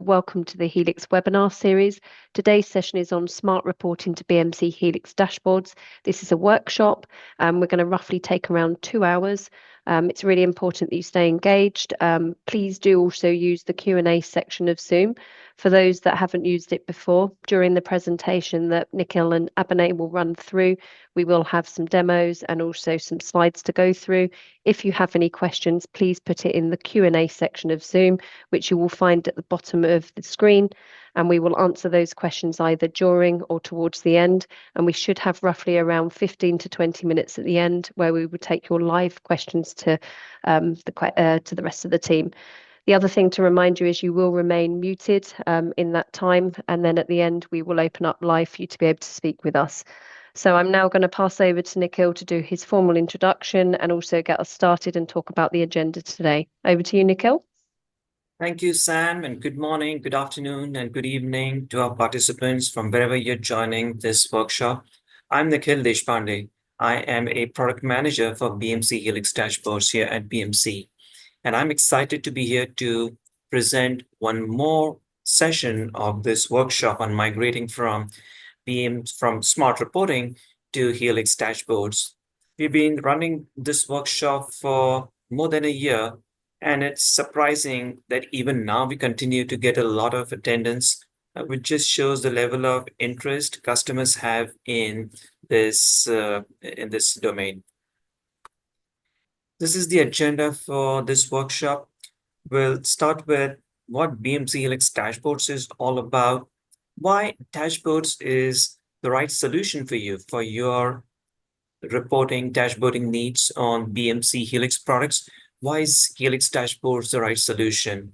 welcome to the Helix webinar series. Today's session is on smart reporting to BMC Helix Dashboards. This is a workshop. We're going to roughly take around 2 hours. It's really important that you stay engaged. Please do also use the Q&A section of Zoom. For those that haven't used it before, during the presentation that Nikhil and Abhinay will run through, we will have some demos and also some slides to go through. If you have any questions, please put it in the Q&A section of Zoom, which you will find at the bottom of the screen, and we will answer those questions either during or towards the end. And we should have roughly around 15 to 20 minutes at the end where we will take your live questions to the rest of the team. The other thing to remind you is you will remain muted in that time, and then at the end we will open up live for you to be able to speak with us. So I'm now going to pass over to Nikhil to do his formal introduction and also get us started and talk about the agenda today. Over to you, Nikhil. Thank you, Sam, and good morning, good afternoon, and good evening to our participants from wherever you're joining this workshop. I'm Nikhil Deshpande. I am a product manager for BMC Helix Dashboards here at BMC, and I'm excited to be here to present one more session of this workshop on migrating from smart reporting to Helix Dashboards. We've been running this workshop for more than a year, and it's surprising that even now we continue to get a lot of attendance, which just shows the level of interest customers have in this domain. This is the agenda for this workshop. We'll start with what BMC Helix Dashboards is all about, why dashboards is the right solution for you for your reporting, dashboarding needs on BMC Helix products. Why is Helix Dashboards the right solution?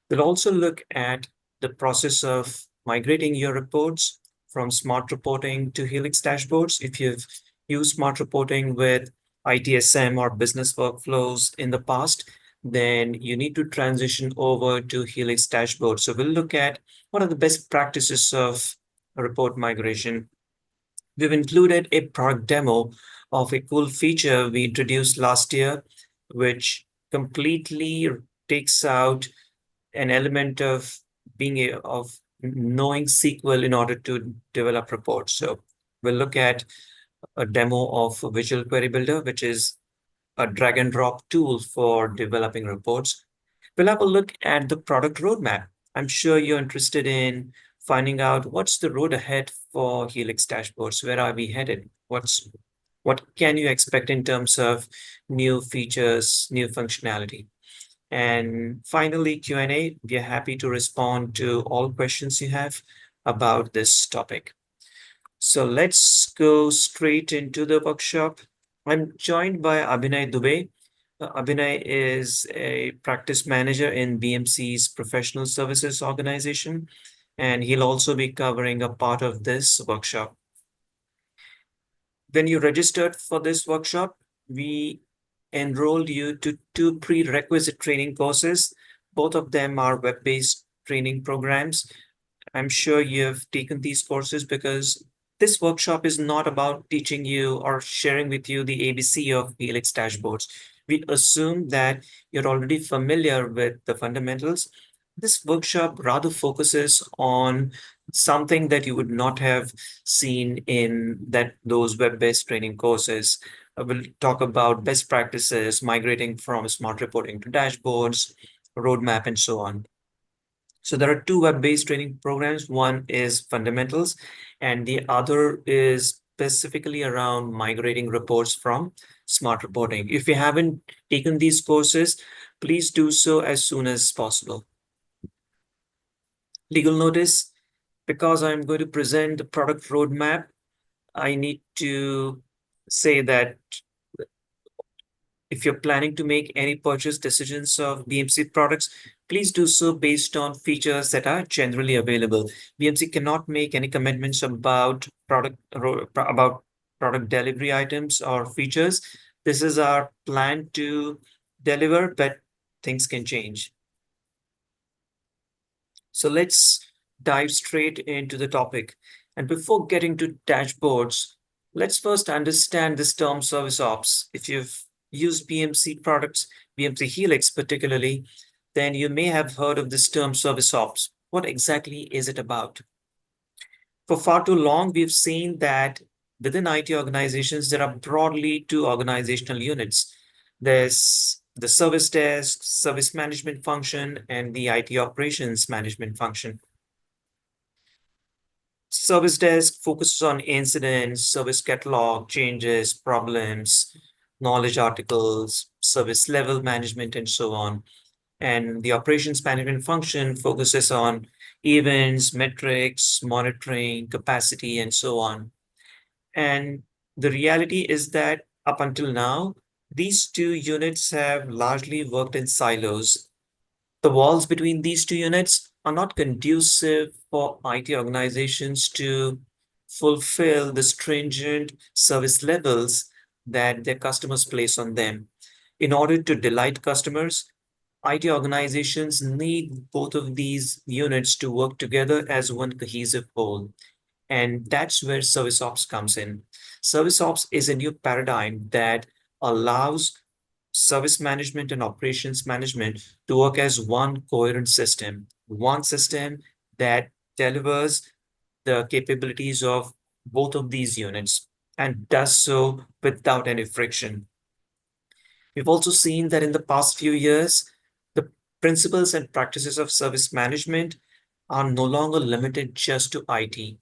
We'll also look at the process of migrating your reports from smart reporting to Helix Dashboards. If you've used smart reporting with ITSM or business workflows in the past, then you need to transition over to Helix Dashboards. So we'll look at what are the best practices of report migration. We've included a product demo of a cool feature we introduced last year, which completely takes out an element of knowing SQL in order to develop reports. So we'll look at a demo of Visual Query Builder, which is a drag and drop tool for developing reports. We'll have a look at the product roadmap. I'm sure you're interested in finding out what's the road ahead for Helix Dashboards. Where are we headed? What can you expect in terms of new features, new functionality? And finally, Q&A. We are happy to respond to all questions you have about this topic. So let's go straight into the workshop. I'm joined by Abhinay Dubey. Abhinay is a practice manager in BMC's professional services organization, and he'll also be covering a part of this workshop. When you registered for this workshop, we enrolled you to 2 prerequisite training courses. Both of them are web-based training programs. I'm sure you've taken these courses because this workshop is not about teaching you or sharing with you the ABC of Helix Dashboards. We assume that you're already familiar with the fundamentals. This workshop rather focuses on something that you would not have seen in those web-based training courses. We'll talk about best practices, migrating from smart reporting to dashboards, roadmap, and so on. So there are 2 web-based training programs. One is fundamentals, and the other is specifically around migrating reports from smart reporting. If you haven't taken these courses, please do so as soon as possible. Legal notice, because I'm going to present the product roadmap, I need to say that if you're planning to make any purchase decisions of BMC products, please do so based on features that are generally available. BMC cannot make any commitments about product delivery items or features. This is our plan to deliver, but things can change. So let's dive straight into the topic. And before getting to dashboards, let's first understand this term service ops. If you've used BMC products, BMC Helix particularly, then you may have heard of this term service ops. what exactly is it about? For far too long, we've seen that within IT organizations, there are broadly two organizational units. There's the service desk, service management function, and the IT operations management function. Service desk focuses on incidents, service catalog, changes, problems, knowledge articles, service level management, and so on. And the operations management function focuses on events, metrics, monitoring, capacity, and so on. And the reality is that up until now, these two units have largely worked in silos. The walls between these two units are not conducive for IT organizations to fulfill the stringent service levels that their customers place on them. In order to delight customers, IT organizations need both of these units to work together as one cohesive whole. And that's where service ops comes in. Service ops is a new paradigm that allows service management and operations management to work as one coherent one system that delivers the capabilities of both of these units and does so without any friction. We've also seen that in the past few years, the principles and practices of service management are no longer limited just to IT.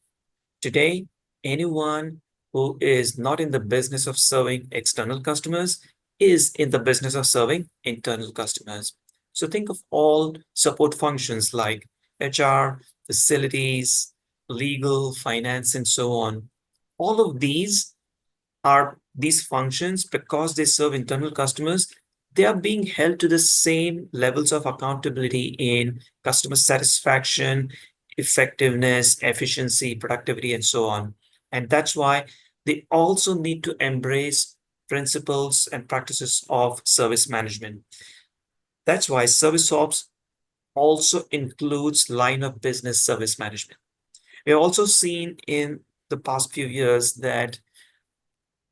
Today, anyone who is not in the business of serving external customers is in the business of serving internal customers. So think of all support functions like HR, facilities, legal, finance, and so on. All of these functions, because they serve internal customers, they are being held to the same levels of accountability in customer satisfaction, effectiveness, efficiency, productivity, and so on. And that's why they also need to embrace principles and practices of service management. That's why service ops also includes line of business service management. We've also seen in the past few years that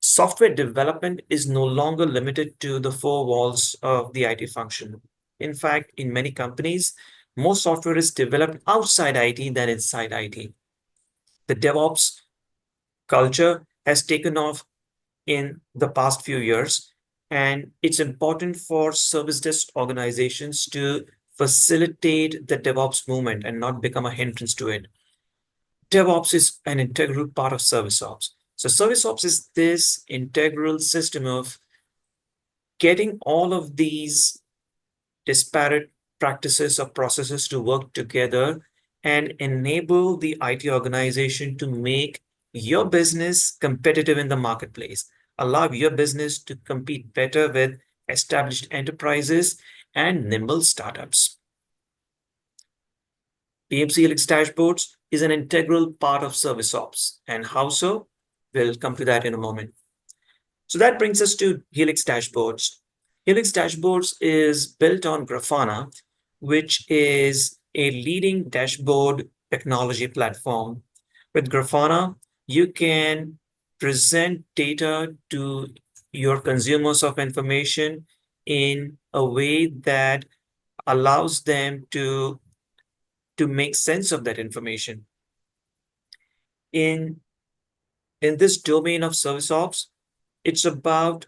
software development is no longer limited to the four walls of the IT function. In fact, in many companies, more software is developed outside IT than inside IT. The DevOps culture has taken off in the past few years, and it's important for service desk organizations to facilitate the DevOps movement and not become a hindrance to it. DevOps is an integral part of service ops. So service ops is this integral system of getting all of these disparate practices or processes to work together and enable the IT organization to make your business competitive in the marketplace, allow your business to compete better with established enterprises and nimble startups. BMC Helix Dashboards is an integral part of service ops. And how so? We'll come to that in a moment. So that brings us to Helix Dashboards. Helix Dashboards is built on Grafana, which is a leading dashboard technology platform. With Grafana, you can present data to your consumers of information in a way that allows them to make sense of that information. In this domain of service ops, it's about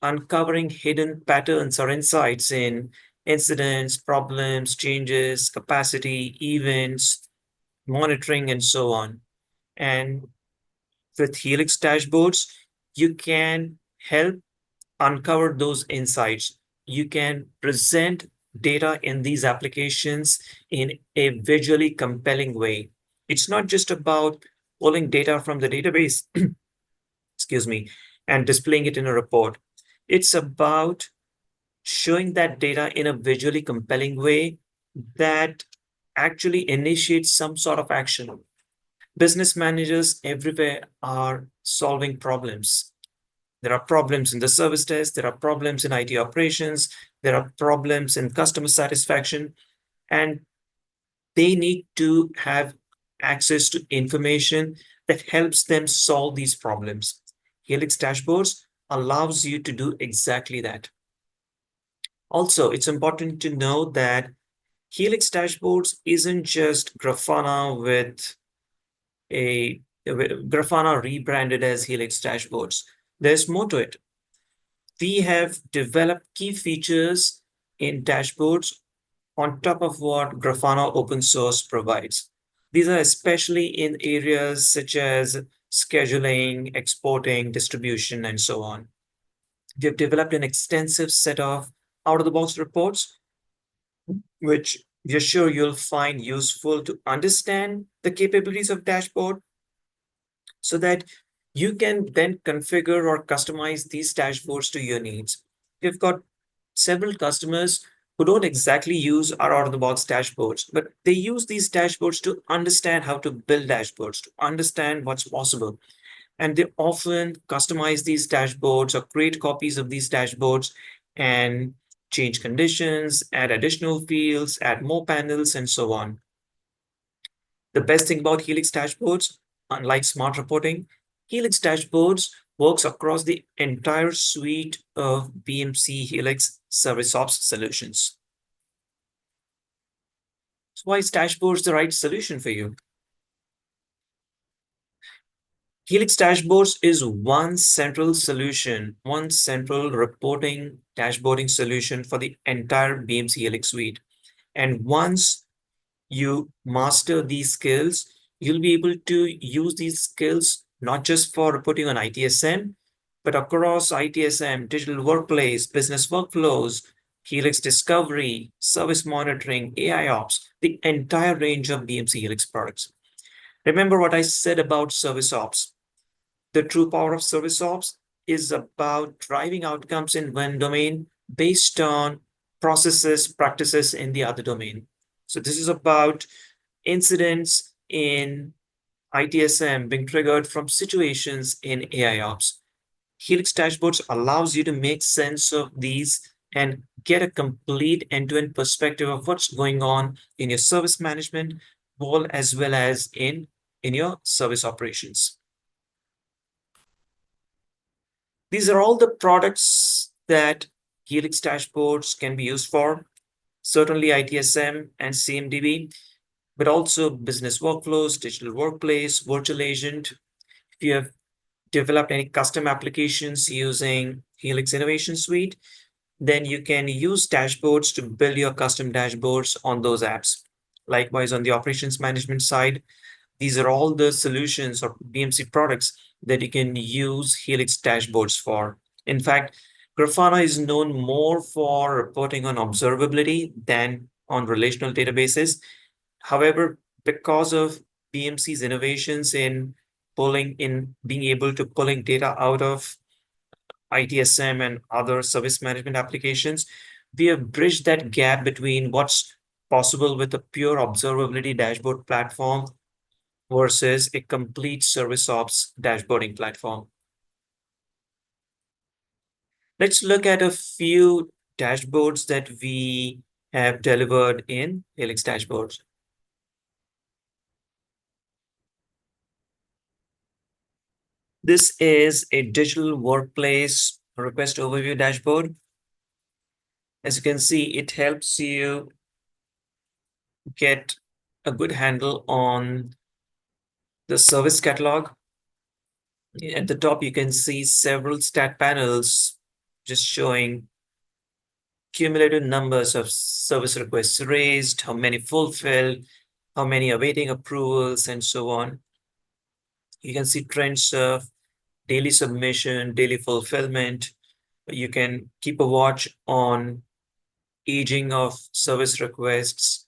uncovering hidden patterns or insights in incidents, problems, changes, capacity, events, monitoring, and so on. And with Helix dashboards, you can help uncover those insights. You can present data in these applications in a visually compelling way. It's not just about pulling data from the database, excuse me, and displaying it in a report. It's about showing that data in a visually compelling way that actually initiates some sort of action. Business managers everywhere are solving problems. There are problems in the service desk, there are problems in IT operations, there are problems in customer satisfaction, and they need to have access to information that helps them solve these problems. Helix Dashboards allows you to do exactly that. Also, it's important to know that Helix Dashboards isn't just Grafana Grafana rebranded as Helix Dashboards. There's more to it. We have developed key features in dashboards on top of what Grafana open source provides. These are especially in areas such as scheduling, exporting, distribution, and so on. We have developed an extensive set of out-of-the-box reports, which we're sure you'll find useful to understand the capabilities of dashboard so that you can then configure or customize these dashboards to your needs. We've got several customers who don't exactly use our out-of-the-box dashboards, but they use these dashboards to understand how to build dashboards, to understand what's possible. And they often customize these dashboards or create copies of these dashboards and change conditions, add additional fields, add more panels, and so on. The best thing about Helix dashboards, unlike smart reporting, Helix dashboards works across the entire suite of BMC Helix Service Ops solutions. So why is dashboards the right solution for you? Helix Dashboards is one central solution, one central reporting dashboarding solution for the entire BMC Helix suite. And once you master these skills, you'll be able to use these skills not just for reporting on ITSM, but across ITSM, digital workplace, business workflows, Helix discovery, service monitoring, AI ops, the entire range of BMC Helix products. Remember what I said about service ops. The true power of service ops is about driving outcomes in one domain based on processes, practices in the other domain. So this is about incidents in ITSM being triggered from situations in AI ops. Helix Dashboards allows you to make sense of these and get a complete end-to-end perspective of what's going on in your service management role as well as in your service operations. These are all the products that Helix Dashboards can be used for, certainly ITSM and CMDB, but also business workflows, digital workplace, virtual agent. If you have developed any custom applications using Helix Innovation Suite, then you can use dashboards to build your custom dashboards on those apps. Likewise, on the operations management side, these are all the solutions or BMC products that you can use Helix dashboards for. In fact, Grafana is known more for reporting on observability than on relational databases. However, because of BMC's innovations in being able to pulling data out of ITSM and other service management applications, we have bridged that gap between what's possible with a pure observability dashboard platform versus a complete service ops dashboarding platform. Let's look at a few dashboards that we have delivered in Helix Dashboards. This is a digital workplace request overview dashboard. As you can see, it helps you get a good handle on the service catalog. At the top, you can see several stat panels just showing cumulative numbers of service requests raised, how many fulfilled, how many awaiting approvals, and so on. You can see trends of daily submission, daily fulfillment. You can keep a watch on aging of service requests.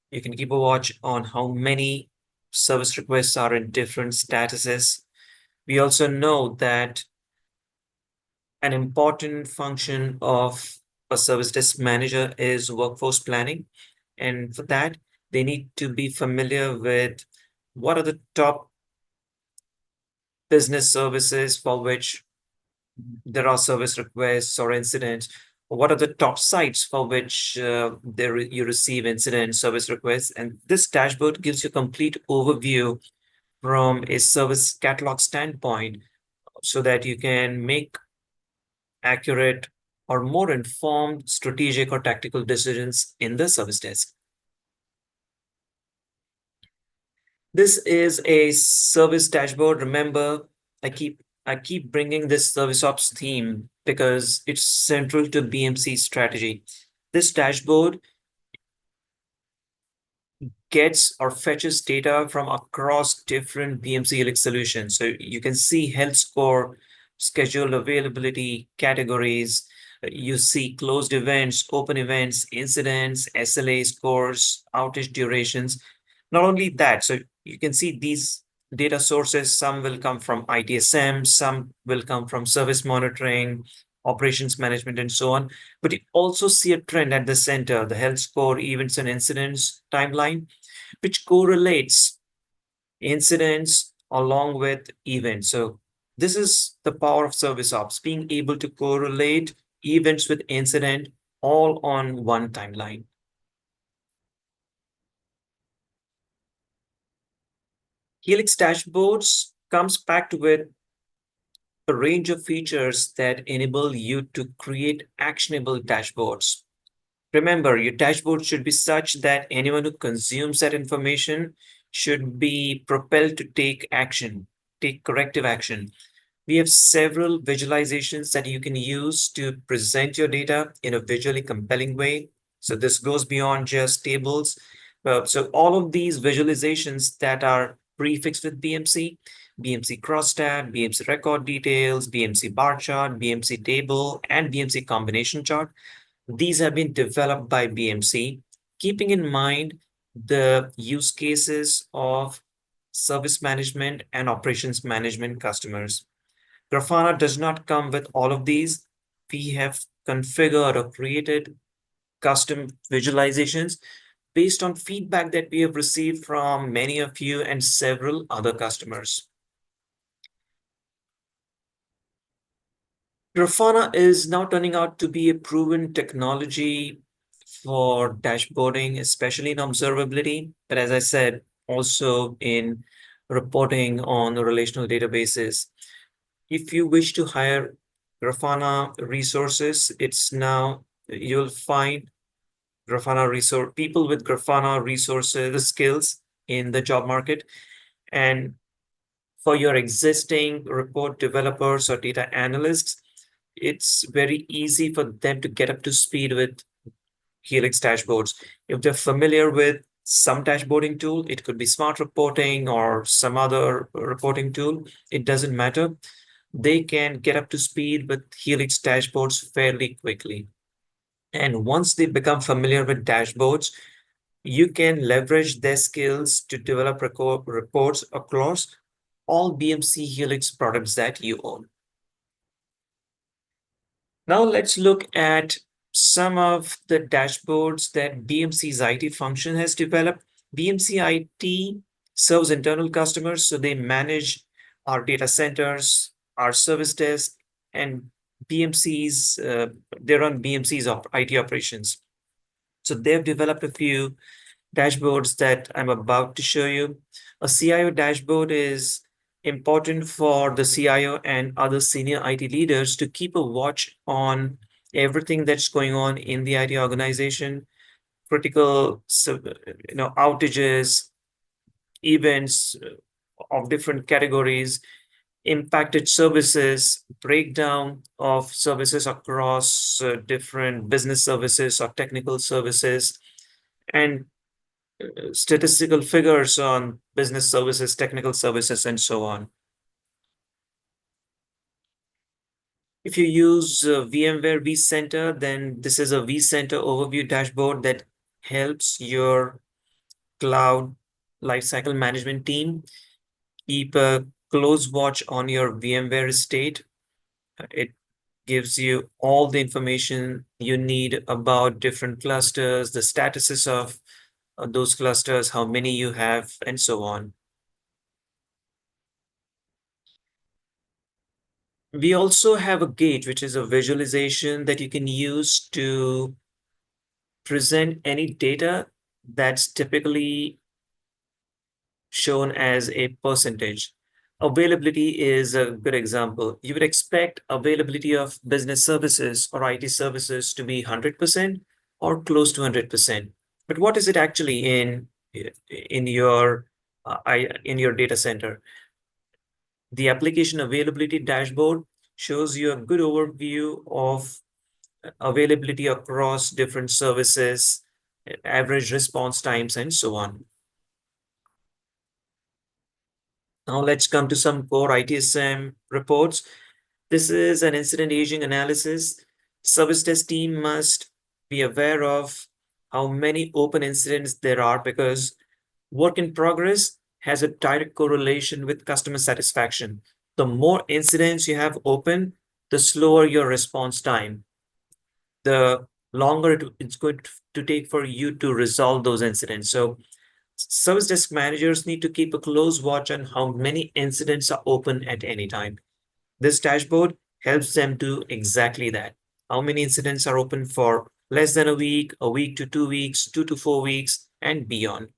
You can keep a watch on how many service requests are in different statuses. We also know that an important function of a service desk manager is workforce planning. And for that, they need to be familiar with what are the top business services for which there are service requests or incidents. What are the top sites for which you receive incident service requests? And this dashboard gives you a complete overview from a service catalog standpoint so that you can make accurate or more informed strategic or tactical decisions in the service desk. This is a service dashboard. Remember, I keep bringing this service ops theme because it's central to BMC strategy. This dashboard gets or fetches data from across different BMC Helix solutions. So you can see health score, schedule availability categories. You see closed events, open events, incidents, SLA scores, outage durations. Not only that, so you can see these data sources, some will come from ITSM, some will come from service monitoring, operations management, and so on. But you also see a trend at the center, the health score, events and incidents timeline, which correlates incidents along with events. So this is the power of service ops, being able to correlate events with incident all on one timeline. Helix Dashboards comes packed with a range of features that enable you to create actionable dashboards. Remember, your dashboard should be such that anyone who consumes that information should be propelled to take action, take corrective action. We have several visualizations that you can use to present your data in a visually compelling way. So this goes beyond just tables. So all of these visualizations that are prefixed with BMC, BMC crosstab, BMC record details, BMC bar chart, BMC table, and BMC combination chart, these have been developed by BMC, keeping in mind the use cases of service management and operations management customers. Grafana does not come with all of these. We have configured or created custom visualizations based on feedback that we have received from many of you and several other customers. Grafana is now turning out to be a proven technology for dashboarding, especially in observability, but as I said, also in reporting on relational databases. If you wish to hire Grafana resources, it's now, you'll find Grafana resource people with Grafana resources skills in the job market. And for your existing report developers or data analysts, it's very easy for them to get up to speed with Helix dashboards. If they're familiar with some dashboarding tool, it could be smart reporting or some other reporting tool, it doesn't matter. They can get up to speed with Helix dashboards fairly quickly. And once they become familiar with dashboards, you can leverage their skills to develop reports across all BMC Helix products that you own. Now let's look at some of the dashboards that BMC's IT function has developed. BMC IT serves internal customers, so they manage our data centers, our service desk, and they run BMC's IT operations. So they've developed a few dashboards that I'm about to show you. A CIO dashboard is important for the CIO and other senior IT leaders to keep a watch on everything that's going on in the IT organization, critical, outages, events of different categories, impacted services, breakdown of services across different business services or technical services, and statistical figures on business services, technical services, and so on. If you use VMware vCenter, then this is a vCenter overview dashboard that helps your cloud lifecycle management team keep a close watch on your VMware estate. It gives you all the information you need about different clusters, the statuses of those clusters, how many you have, and so on. We also have a gauge, which is a visualization that you can use to present any data that's typically shown as a percentage. Availability is a good example. You would expect availability of business services or IT services to be 100% or close to 100%. But what is it actually in your in your data center. The application availability dashboard shows you a good overview of availability across different services, average response times, and so on. Now let's come to some core ITSM reports. This is an incident aging analysis. Service desk team must be aware of how many open incidents there are because work in progress has a direct correlation with customer satisfaction. The more incidents you have open, the slower your response time, the longer it's going to take for you to resolve those incidents. So service desk managers need to keep a close watch on how many incidents are open at any time. This dashboard helps them do exactly that. How many incidents are open for less than a week to 2 weeks, 2 to 4 weeks, and beyond.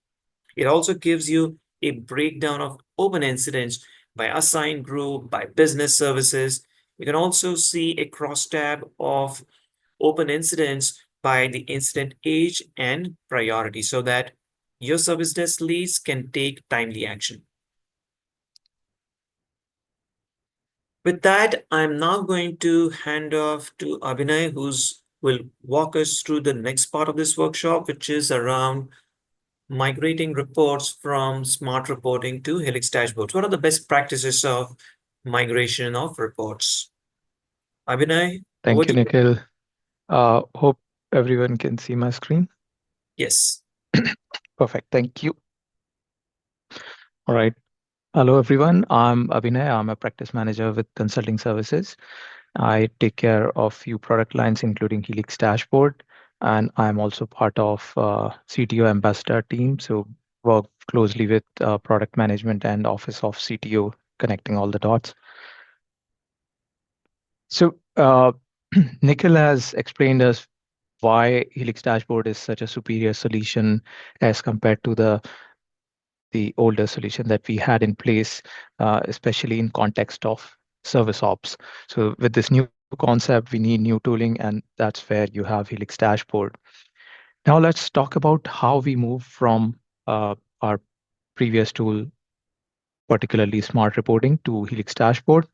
It also gives you a breakdown of open incidents by assigned group, by business services. You can also see a cross tab of open incidents by the incident age and priority so that your service desk leads can take timely action. With that, I'm now going to hand off to Abhinay, who's will walk us through the next part of this workshop, which is around migrating reports from smart reporting to Helix dashboards. What are the best practices of migration of reports? Abhinay, over Thank you, to you. Nikhil. Hope everyone can see my screen. Yes. Perfect. Thank you. All right. Hello, everyone. I'm Abhinay. I'm a practice manager with consulting services. I take care of few product lines, including Helix Dashboard, and I'm also part of CTO ambassador team. So work closely with product management and office of CTO, connecting all the dots. So Nikhil has explained us why Helix Dashboard is such a superior solution as compared to the older solution that we had in place, especially in context of service ops. So with this new concept, we need new tooling, and that's where you have Helix Dashboard. Now let's talk about how we move from our previous tool, particularly smart reporting, to Helix Dashboard.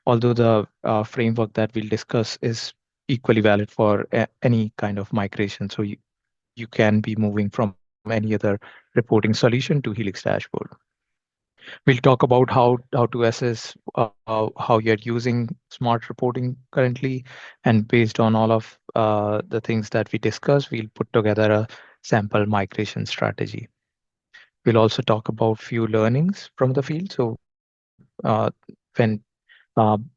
Although the framework that we'll discuss is equally valid for any kind of migration. So you can be moving from any other reporting solution to Helix Dashboard. We'll talk about how to assess how you're using smart reporting currently, and based on all of the things that we discussed, we'll put together a sample migration strategy. We'll also talk about few learnings from the field. So when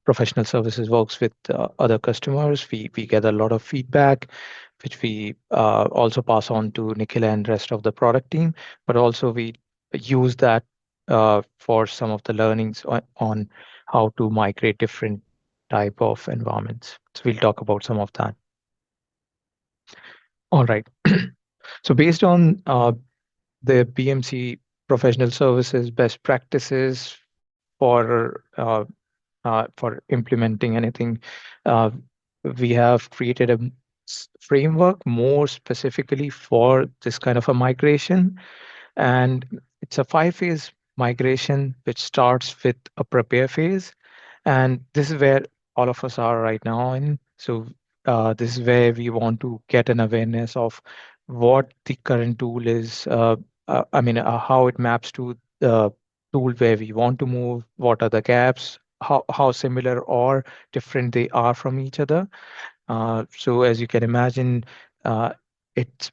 professional services works with other customers, we gather a lot of feedback, which we also pass on to Nikhil and rest of the product team. But also we use that for some of the learnings on how to migrate different type of environments. So we'll talk about some of that. All right. So based on the BMC professional services best practices for implementing anything, uh, we have created a framework more specifically for this kind of a migration. And it's a 5 phase migration, which starts with a prepare phase. And this is where all of us are right now. And so this is where we want to get an awareness of what the current tool is. How it maps to the tool where we want to move, what are the gaps, how similar or different they are from each other. So as you can imagine, it's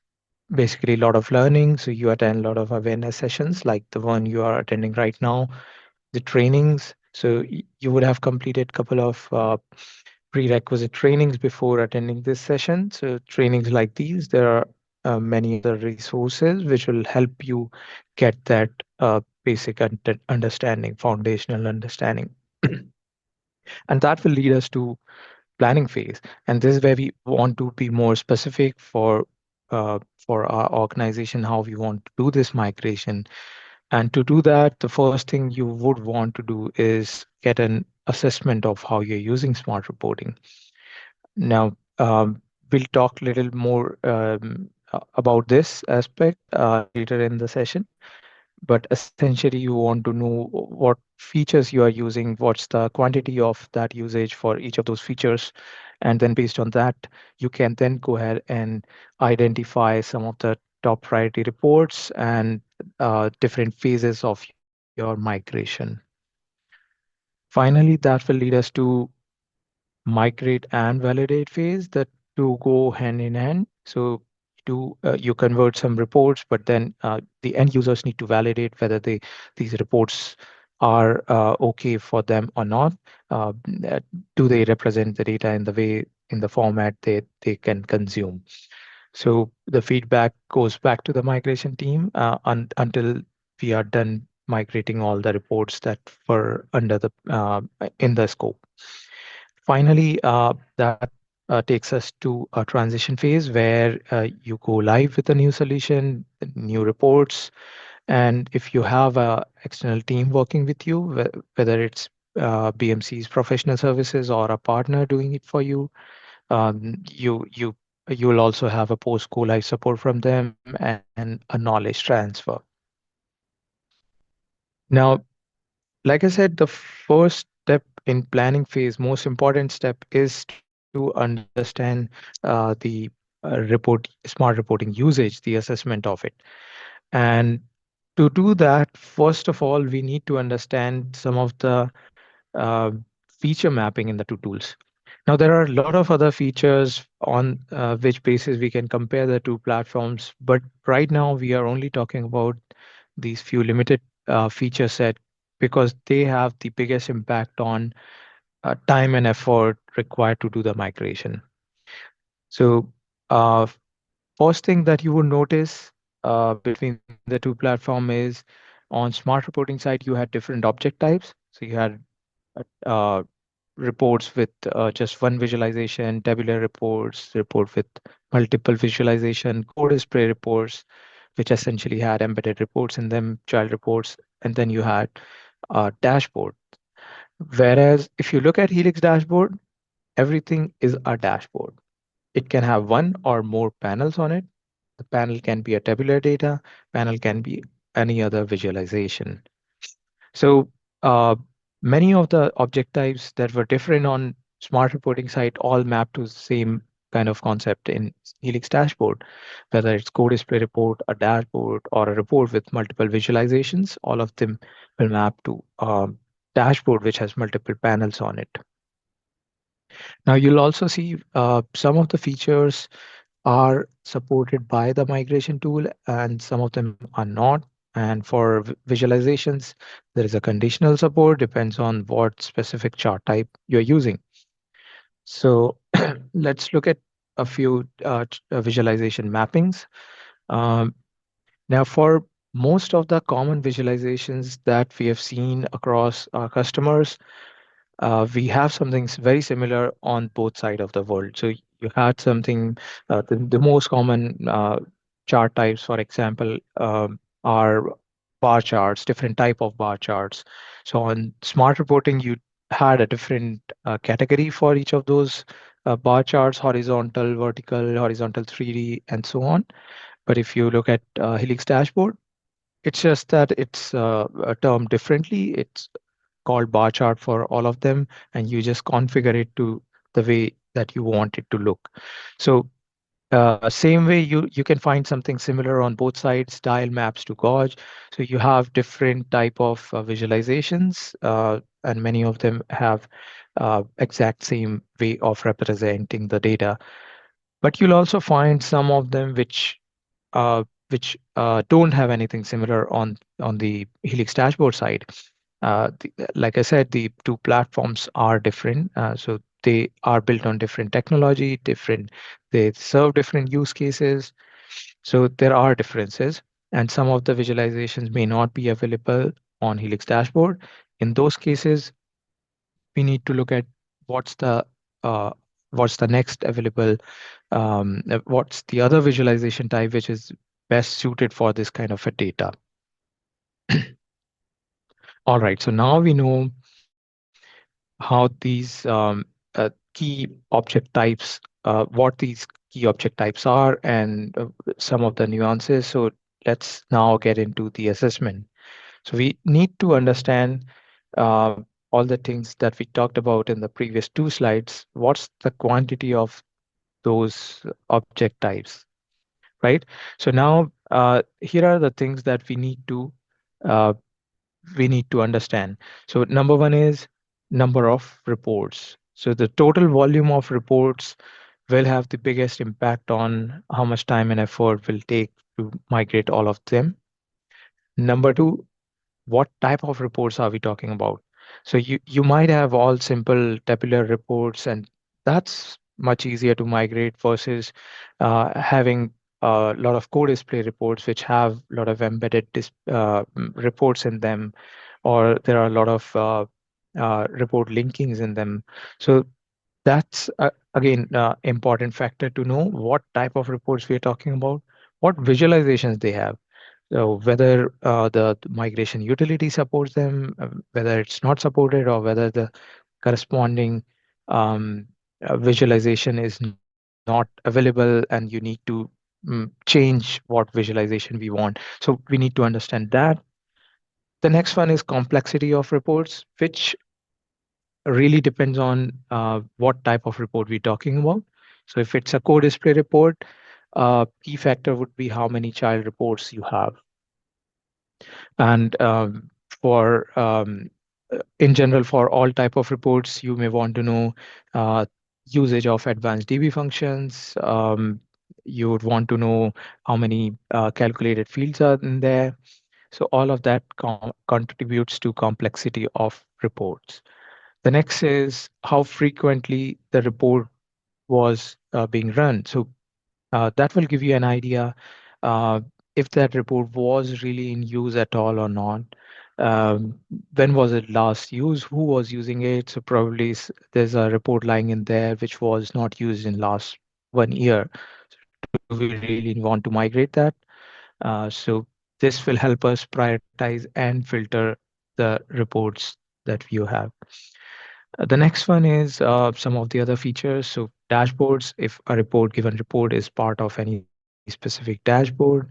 basically a lot of learning. So you attend a lot of awareness sessions like the one you are attending right now, the trainings. So you would have completed a couple of prerequisite trainings before attending this session. So trainings like these, there are many other resources which will help you get that basic understanding, foundational understanding. And that will lead us to planning phase. And this is where we want to be more specific for our organization, how we want to do this migration. And to do that, the first thing you would want to do is get an assessment of how you're using smart reporting. Now, we'll talk a little more about this aspect later in the session. but essentially you want to know what features you are using, what's the quantity of that usage for each of those features. And then based on that, you can then go ahead and identify some of the top priority reports and different phases of your migration. Finally, that will lead us to migrate and validate phase. The two go hand in hand. So you convert some reports, but then the end users need to validate whether these reports are okay for them or not. Uh, uh, do they represent the data in the way, in the format they can consume? So the feedback goes back to the migration team until we are done migrating all the reports that were under the in the scope. Finally, that takes us to a transition phase where you go live with a new solution, new reports, and if you have a external team working with you, whether it's BMC's professional services or a partner doing it for you, you will also have a post go live support from them and a knowledge transfer. Now, like I said, the first step in planning phase, most important step is to understand the smart reporting usage, the assessment of it. And to do that, first of all, we need to understand some of the uh, feature mapping in the two tools. Now, there are a lot of other features on which basis we can compare the two platforms, but right now we are only talking about these few limited feature set because they have the biggest impact on time and effort required to do the migration. So, first thing that you would notice between the two platform is on smart reporting side, you had different object types. So you had uh, reports with just one visualization, tabular reports, report with multiple visualization, code spray reports, which essentially had embedded reports in them, child reports, and then you had a dashboard. Whereas if you look at Helix dashboard, everything is a dashboard. It can have one or more panels on it. The panel can be a tabular data, panel can be any other visualization. So many of the object types that were different on smart reporting side all map to the same kind of concept in Helix dashboard, whether it's code display report, a dashboard, or a report with multiple visualizations, all of them will map to dashboard which has multiple panels on it. Now you'll also see some of the features are supported by the migration tool and some of them are not. And for visualizations, there is a conditional support, depends on what specific chart type you're using. So let's look at a few visualization mappings. Um, Now, for most of the common visualizations that we have seen across our customers, we have something very similar on both sides of the world. So you had something, the most common chart types, for example, are bar charts, different type of bar charts. So on smart reporting, you had a different category for each of those bar charts, horizontal, vertical, horizontal 3D, and so on. But if you look at Helix dashboard, it's just that it's termed differently. It's called bar chart for all of them, and you just configure it to the way that you want it to look. So same way you can find something similar on both sides, dial maps to gauge. So you have different type of visualizations, and many of them have exact same way of representing the data. But you'll also find some of them which don't have anything similar on the Helix dashboard side. Like I said, the two platforms are different, so they are built on different technology, different. They serve different use cases, so there are differences, and some of the visualizations may not be available on Helix dashboard. In those cases, we need to look at what's the uh, what's the next available what's the other visualization type which is best suited for this kind of a data. All right, so now we know how these key object types, what these key object types are, and some of the nuances. So let's now get into the assessment. So we need to understand uh, all the things that we talked about in the previous two slides. What's the quantity of those object types, right? So now here are the things that uh, we need to understand. So number one is number of reports. So the total volume of reports will have the biggest impact on how much time and effort will take to migrate all of them. Number two, what type of reports are we talking about? So you might have all simple tabular reports, and that's much easier to migrate versus having a lot of co-display reports which have a lot of embedded reports in them, or there are a lot of report linkings in them. So that's again important factor to know what type of reports we are talking about, what visualizations they have. So whether the migration utility supports them, whether it's not supported, or whether the corresponding um, visualization is not available and you need to change what visualization we want. So we need to understand that. The next one is complexity of reports, which really depends on what type of report we're talking about. So if it's a co-display report, key factor would be how many child reports you have. And for in general, for all type of reports, you may want to know uh, usage of advanced DB functions. You would want to know how many calculated fields are in there. So all of that contributes to complexity of reports. The next is how frequently the report was being run. So that will give you an idea uh, if that report was really in use at all or not. Um, when was it last used? Who was using it? So probably there's a report lying in there which was not used in last 1 year. Do we really want to migrate that? So this will help us prioritize and filter the reports that you have. The next one is some of the other features. So dashboards, if a given report is part of any specific dashboard,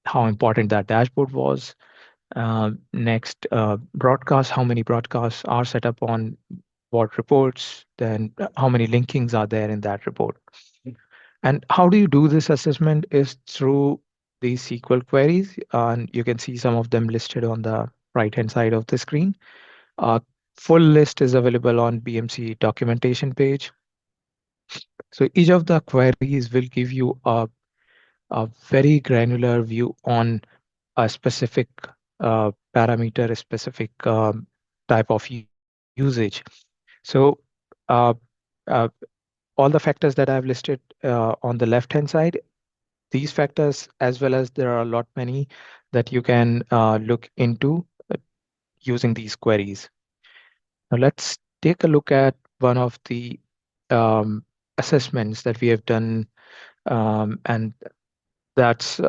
how important that dashboard was. Next, broadcasts, how many broadcasts are set up on what reports, then how many linkings are there in that report. And how do you do this assessment is through these SQL queries, and you can see some of them listed on the right-hand side of the screen. Uh, Full list is available on BMC documentation page. So each of the queries will give you a very granular view on a specific parameter, a specific type of usage. So uh, uh, all the factors that I've listed on the left-hand side, these factors, as well as there are a lot many that you can look into using these queries. Now let's take a look at one of the um, assessments that we have done, and that's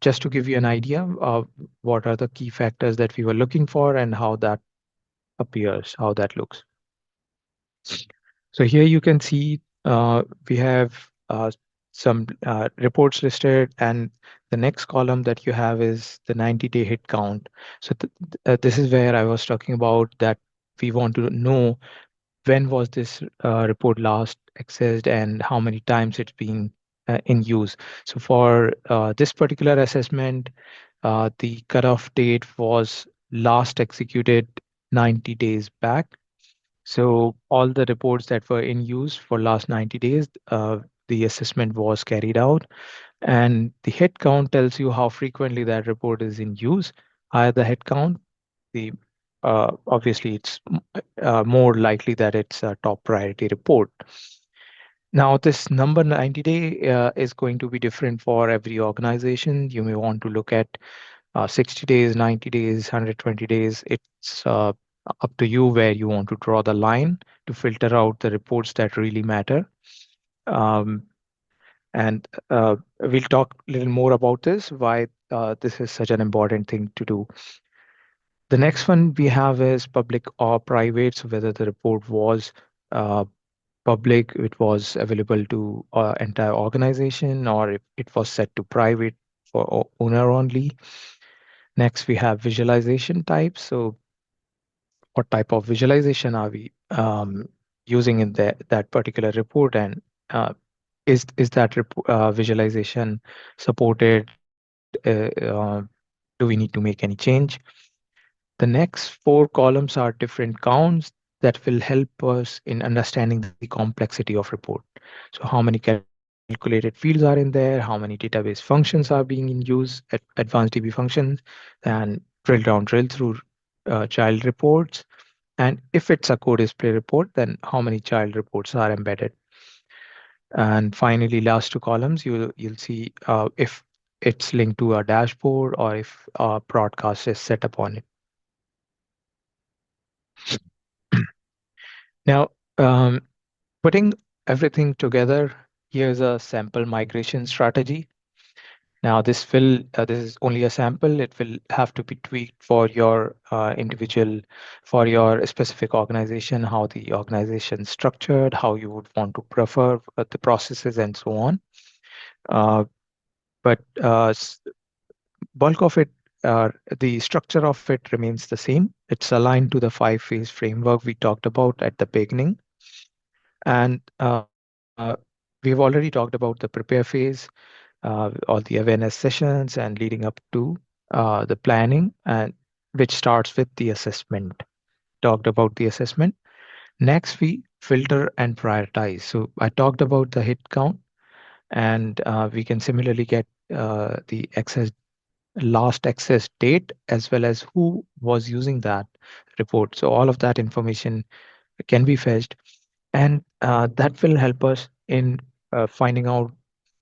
just to give you an idea of what are the key factors that we were looking for and how that appears, how that looks. So here you can see we have some reports listed, and the next column that you have is the 90-day hit count. So this is where I was talking about that we want to know when was this report last accessed and how many times it's been in use. So for this particular assessment, the cutoff date was last executed 90 days back. So all the reports that were in use for last 90 days, the assessment was carried out. And the head count tells you how frequently that report is in use. Higher the head count, the obviously it's more likely that it's a top priority report. Now, this number 90-day is going to be different for every organization. You may want to look at 60 days, 90 days, 120 days. It's up to you where you want to draw the line to filter out the reports that really matter. Um, and we'll talk a little more about this, why this is such an important thing to do. The next one we have is public or private. So whether the report was uh, public, it was available to entire organization, or if it was set to private for owner only. Next, we have visualization types. So what type of visualization are we using in that particular report, and uh, is that visualization supported? Do we need to make any change? The next four columns are different counts that will help us in understanding the complexity of report. So how many calculated fields are in there, how many database functions are being in use, advanced DB functions, and drill through child reports. And if it's a co-display report, then how many child reports are embedded. And finally, last two columns, you'll see if it's linked to a dashboard or if a broadcast is set up on it. Now, putting everything together, here's a sample migration strategy. Now, this is only a sample. It will have to be tweaked for your for your specific organization, how the organization is structured, how you would want to prefer the processes, and so on. Uh, but bulk of it, the structure of it remains the same. It's aligned to the five-phase framework we talked about at the beginning. And we've already talked about the prepare phase, all the awareness sessions, and leading up to the planning, and which starts with the assessment. Talked about the assessment. Next, we filter and prioritize. So I talked about the hit count, and we can similarly get the access last access date as well as who was using that report. So all of that information can be fetched, and that will help us in finding out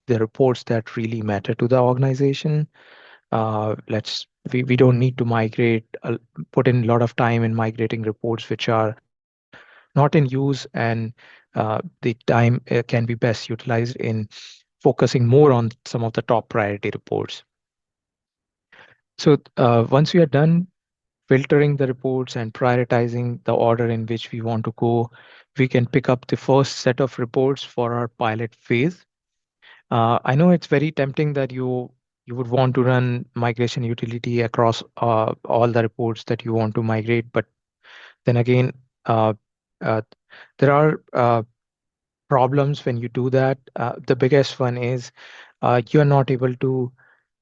the reports that really matter to the organization. We don't need to put in a lot of time in migrating reports which are not in use, and the time can be best utilized in focusing more on some of the top priority reports. So once we are done filtering the reports and prioritizing the order in which we want to go, we can pick up the first set of reports for our pilot phase. I know it's very tempting that you would want to run migration utility across all the reports that you want to migrate, but then again, uh, uh, there are problems when you do that. The biggest one is you are not able to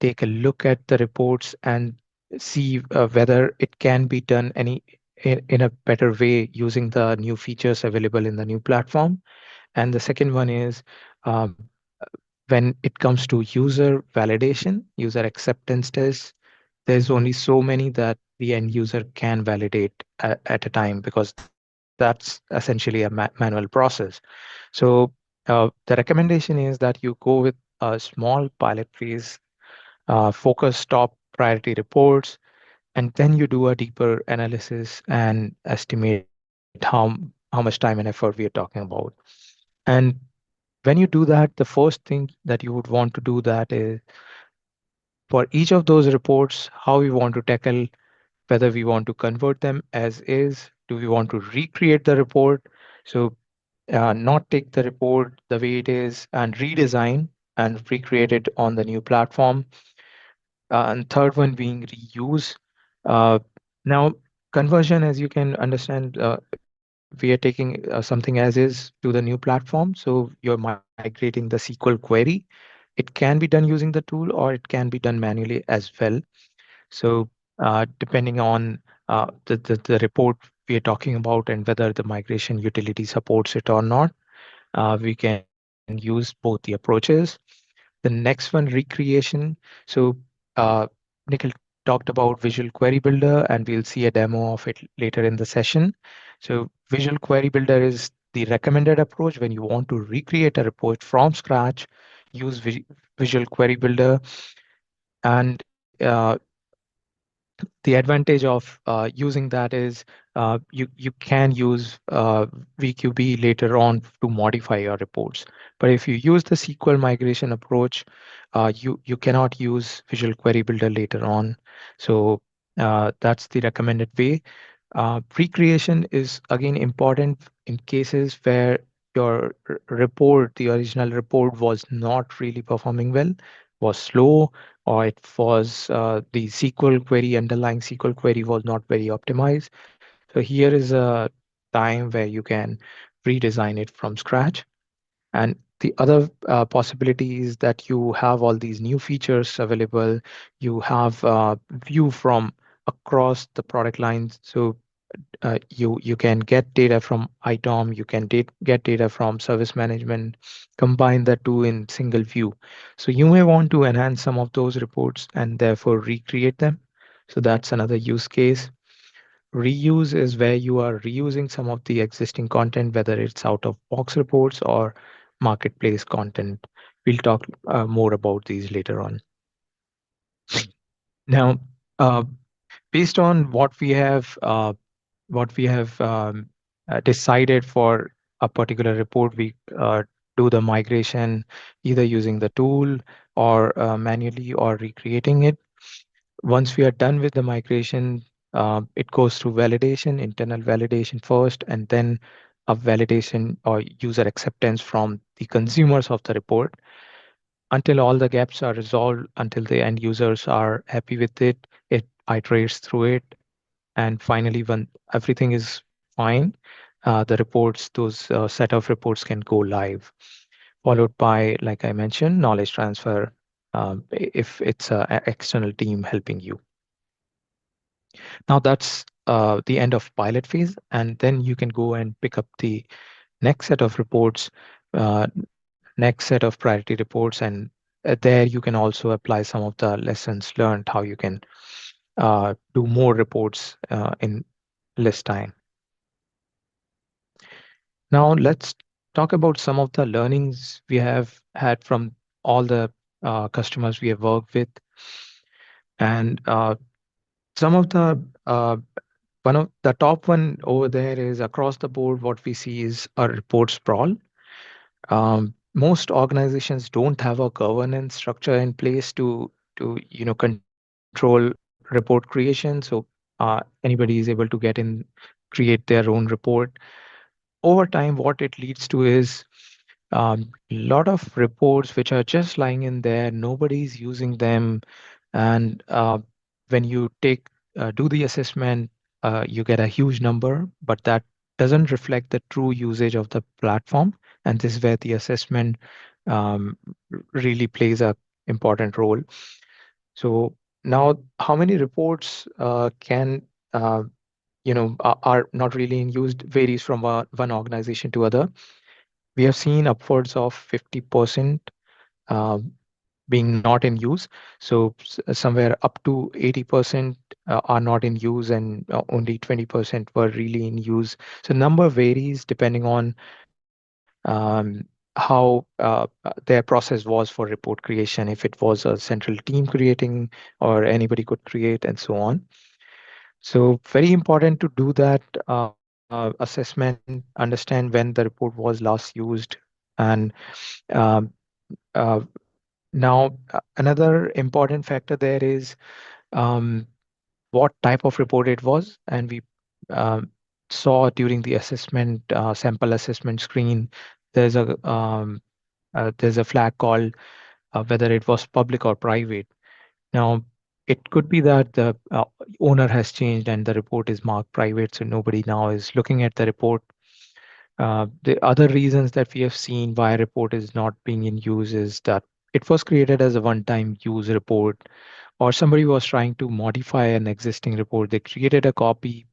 take a look at the reports and see whether it can be done in a better way using the new features available in the new platform. And the second one is um, when it comes to user validation, user acceptance tests, there's only so many that the end user can validate at a time, because that's essentially a manual process. So the recommendation is that you go with a small pilot phase, focus top priority reports, and then you do a deeper analysis and estimate how much time and effort we are talking about. And when you do that, the first thing that you would want to do that is for each of those reports, how we want to tackle, whether we want to convert them as is, do we want to recreate the report? So not take the report the way it is and redesign and recreate it on the new platform. And third one being reuse. Uh, Now, conversion, as you can understand, we are taking something as is to the new platform. So you're migrating the SQL query. It can be done using the tool, or it can be done manually as well. So depending on the report we are talking about and whether the migration utility supports it or not, we can use both the approaches. The next one, recreation. So uh, Nikhil talked about Visual Query Builder, and we'll see a demo of it later in the session. So Visual Query Builder is the recommended approach when you want to recreate a report from scratch. Use Visual Query Builder, and the advantage of using that is you can use VQB later on to modify your reports. But if you use the SQL migration approach, you cannot use Visual Query Builder later on. So that's the recommended way. Recreation is again important in cases where your report, the original report, was not really performing well. was slow, or it was the SQL query, underlying SQL query was not very optimized. So here is a time where you can redesign it from scratch. And the other possibility is that you have all these new features available. You have view from across the product lines. So you can get data from ITOM, you can get data from service management, combine the two in single view. So you may want to enhance some of those reports and therefore recreate them. So that's another use case. Reuse is where you are reusing some of the existing content, whether it's out of box reports or marketplace content. We'll talk more about these later on. Now, uh, based on what we have decided for a particular report, we do the migration either using the tool or manually or recreating it. Once we are done with the migration, it goes through validation, internal validation first, and then a validation or user acceptance from the consumers of the report until all the gaps are resolved, until the end users are happy with it. It iterates through it, and finally, when everything is fine, the reports, those set of reports can go live, followed by, like I mentioned, knowledge transfer if it's an external team helping you. Now that's the end of pilot phase, and then you can go and pick up the next set of reports, uh, next set of priority reports, and there you can also apply some of the lessons learned, how you can do more reports in less time. Now let's talk about some of the learnings we have had from all the customers we have worked with, and some of the one of the top one over there is across the board. What we see is a report sprawl. Most organizations don't have a governance structure in place to control report creation. So anybody is able to get in, create their own report. Over time, what it leads to is lot of reports which are just lying in there. Nobody's using them, and when you do the assessment, you get a huge number, but that doesn't reflect the true usage of the platform. And this is where the assessment um, really plays a important role. So now, how many reports can are not really in use varies from one organization to other. We have seen upwards of 50% uh, being not in use. So somewhere up to 80% are not in use, and only 20% were really in use. So number varies depending on how their process was for report creation, if it was a central team creating or anybody could create, and so on. So very important to do that assessment, understand when the report was last used, and um, uh, now another important factor there is um, what type of report it was, and we um, saw during the assessment sample assessment screen, there's a flag called whether it was public or private. Now, it could be that the owner has changed and the report is marked private, so nobody now is looking at the report. The other reasons that we have seen why a report is not being in use is that it was created as a one-time use report, or somebody was trying to modify an existing report. They created a copy,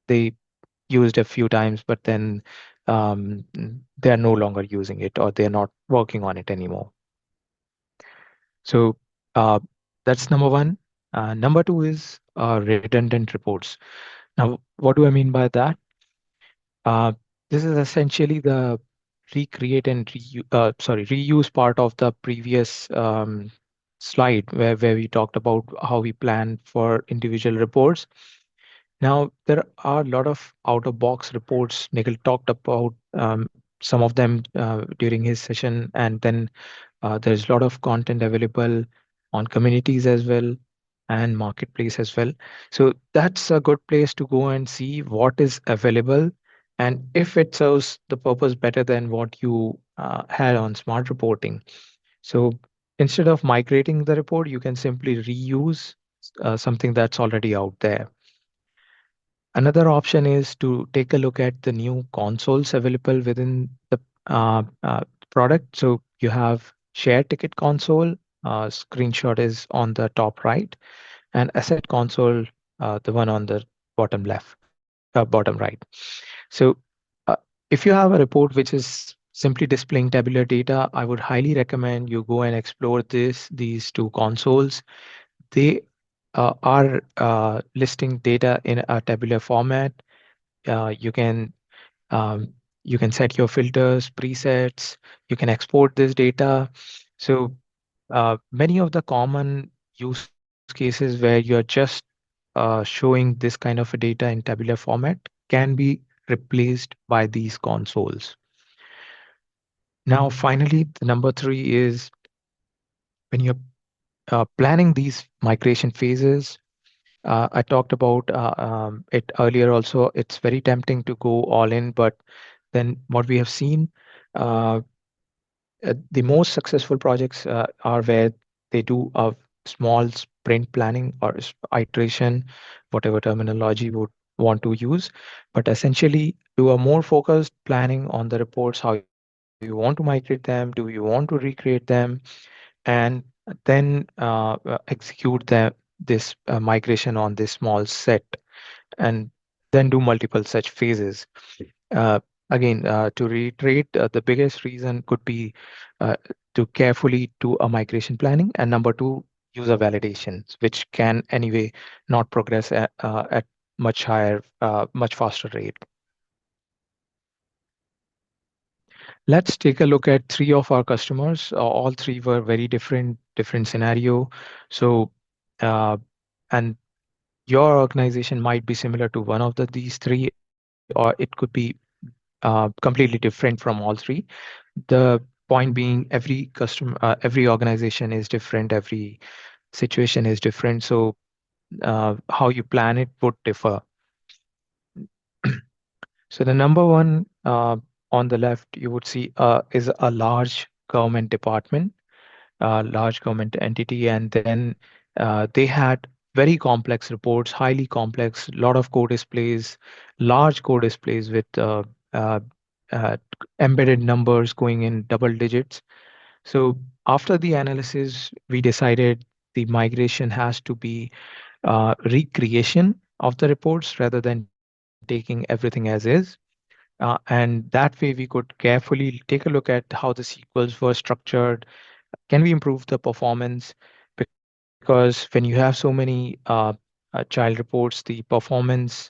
they used a few times, but then they are no longer using it, or they're not working on it anymore. So uh, that's number one. Number two is redundant reports. Now, what do I mean by that? Uh, this is essentially the reuse part of the previous slide where we talked about how we plan for individual reports. Now, there are a lot of out-of-box reports. Nikhil talked about some of them during his session, and then there's a lot of content available on communities as well and marketplace as well. So that's a good place to go and see what is available and if it serves the purpose better than what you had on smart reporting. So instead of migrating the report, you can simply reuse something that's already out there. Another option is to take a look at the new consoles available within the product. So you have share ticket console, screenshot is on the top right, and asset console, the one on the bottom left, bottom right. So uh, if you have a report which is simply displaying tabular data, I would highly recommend you go and explore these two consoles. They are listing data in a tabular format. You can you can set your filters, presets. You can export this data. So many of the common use cases where you're just showing this kind of a data in tabular format can be replaced by these consoles. Now, finally, the number three is when you're planning these migration phases. I talked about it earlier also. It's very tempting to go all in, but then what we have seen, uh, the most successful projects are where they do a small sprint planning or iteration, whatever terminology would want to use, but essentially do a more focused planning on the reports, how you want to migrate them, do you want to recreate them, and then execute this migration on this small set, and then do multiple such phases. Uh, Again, to reiterate, the biggest reason could be uh, to carefully do a migration planning, and number two, user validations, which can anyway not progress at much higher, much faster rate. Let's take a look at three of our customers. All three were very different scenario. So, uh, and your organization might be similar to one of these three, or it could be completely different from all three. The point being, every customer, every organization is different, every situation is different. So, how you plan it would differ. So the number one on the left, you would see is a large government department, large government entity, and then they had very complex reports, highly complex, lot of code displays, large code displays with uh, uh, embedded numbers going in double digits. So after the analysis, we decided the migration has to be recreation of the reports rather than taking everything as is. And that way we could carefully take a look at how the sequels were structured. Can we improve the performance? Because when you have so many child reports, the performance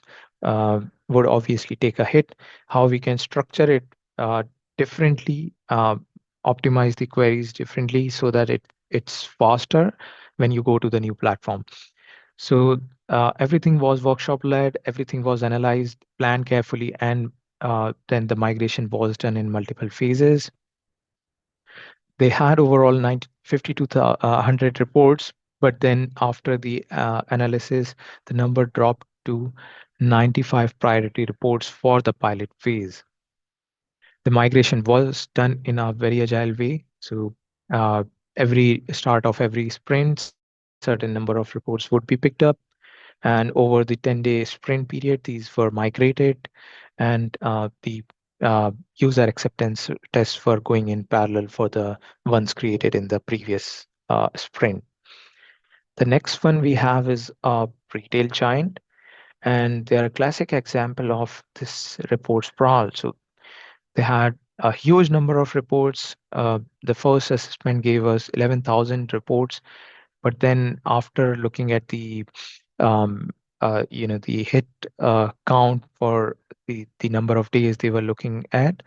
would obviously take a hit. How we can structure it differently, optimize the queries differently so that it's faster when you go to the new platform. So everything was workshop led, everything was analyzed, planned carefully, and then the migration was done in multiple phases. They had overall 50 to 100 reports, but then after the analysis, the number dropped to 95 priority reports for the pilot phase. The migration was done in a very agile way. So every start of every sprint, certain number of reports would be picked up, and over the 10-day sprint period, these were migrated, and the user acceptance tests were going in parallel for the ones created in the previous sprint. The next one we have is a retail giant, and they're a classic example of this report sprawl. So they had a huge number of reports. The first assessment gave us 11,000 reports, but then after looking at the the hit count for the number of days they were looking at,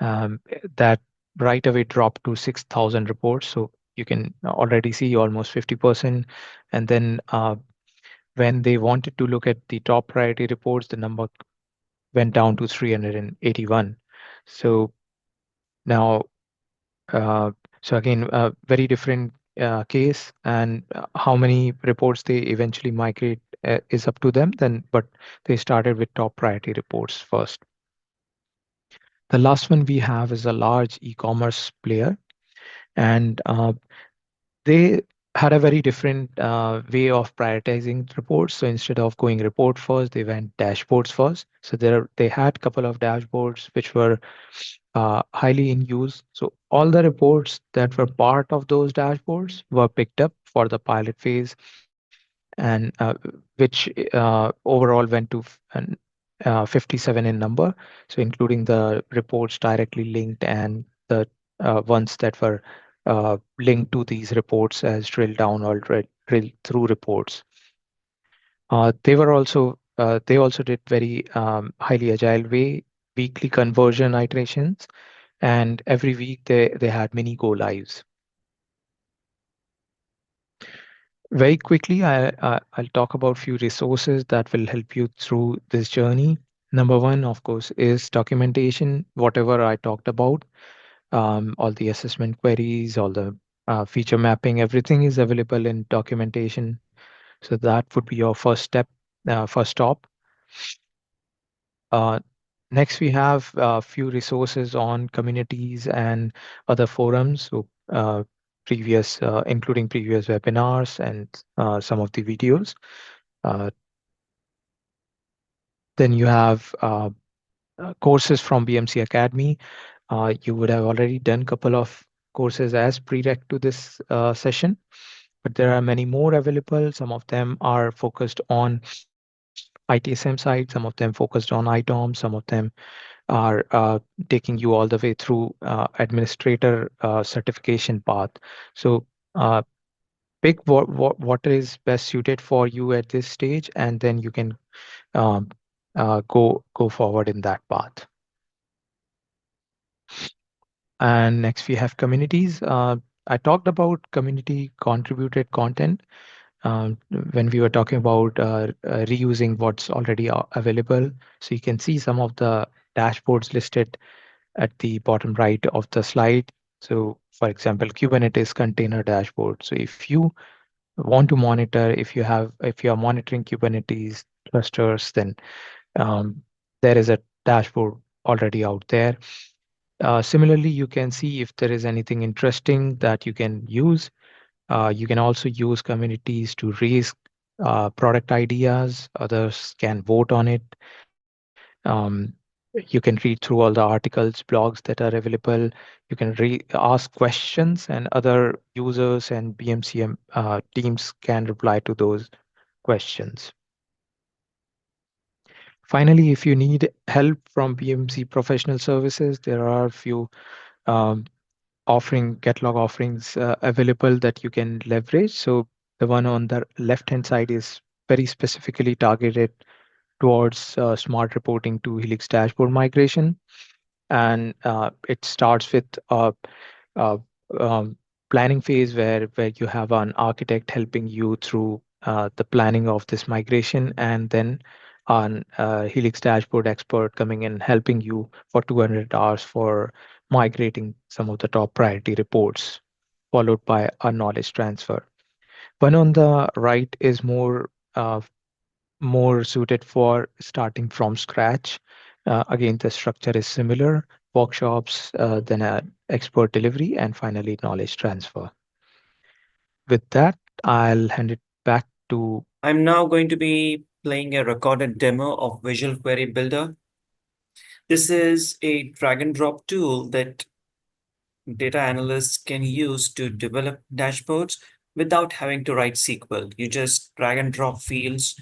that right away dropped to 6,000 reports. So you can already see almost 50%. And then when they wanted to look at the top priority reports, the number went down to 381. So now, uh, so again, a very different case, and how many reports they eventually migrate is up to them. Then, but they started with top priority reports first. The last one we have is a large e-commerce player, and they had a very different way of prioritizing reports. So instead of going report first, they went dashboards first. So they had a couple of dashboards which were highly in use. So all the reports that were part of those dashboards were picked up for the pilot phase, and which overall went to 57 in number. So including the reports directly linked and the ones that were linked to these reports as drill down or drill through reports. They also did very highly agile way, weekly conversion iterations, and every week they had mini go lives. Very quickly, I'll talk about few resources that will help you through this journey. Number one, of course, is documentation. Whatever I talked about, all the assessment queries, all the feature mapping, everything is available in documentation. So that would be your first step, first stop. Uh, Next, we have a few resources on communities and other forums. So including previous webinars and some of the videos. Uh, then you have courses from BMC Academy. You would have already done a couple of courses as prereq to this session, but there are many more available. Some of them are focused on ITSM side, some of them focused on ITOM, some of them are taking you all the way through administrator certification path. So pick what is best suited for you at this stage, and then you can um, go forward in that path. And next we have communities. I talked about community contributed content when we were talking about reusing what's already available. So you can see some of the dashboards listed at the bottom right of the slide. So for example, Kubernetes container dashboard. So if you want to monitor, if you are monitoring Kubernetes clusters, then there is a dashboard already out there. Similarly, you can see if there is anything interesting that you can use. You can also use communities to raise product ideas. Others can vote on it. You can read through all the articles, blogs that are available. You can ask questions, and other users and BMCM teams can reply to those questions. Finally, if you need help from BMC professional services, there are a few um, catalog offerings available that you can leverage. So the one on the left-hand side is very specifically targeted towards smart reporting to Helix dashboard migration. And it starts with a planning phase where you have an architect helping you through the planning of this migration, and then an Helix dashboard expert coming in helping you for 200 hours for migrating some of the top priority reports, followed by a knowledge transfer. One on the right is more suited for starting from scratch. Again, the structure is similar: workshops, then expert delivery, and finally knowledge transfer. With that, I'll hand it back to. I'm now going to be playing a recorded demo of Visual Query Builder. This is a drag and drop tool that data analysts can use to develop dashboards without having to write SQL. You just drag and drop fields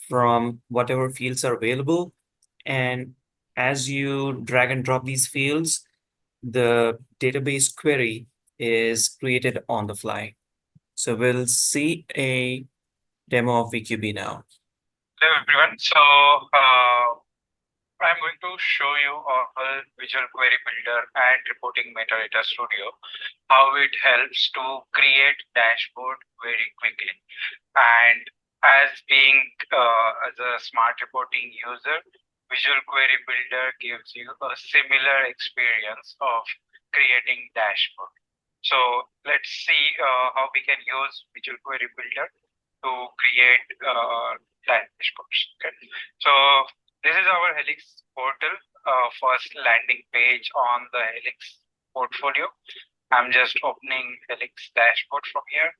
from whatever fields are available. And as you drag and drop these fields, the database query is created on the fly. So we'll see a demo of VQB now. Hello everyone. So I'm going to show you all Visual Query Builder and Reporting Metadata Studio, how it helps to create dashboard very quickly. And as a smart reporting user, Visual Query Builder gives you a similar experience of creating dashboard. So let's see how we can use Visual Query Builder to create dashboards. Okay. So this is our Helix portal, first landing page on the Helix portfolio. I'm just opening Helix dashboard from here.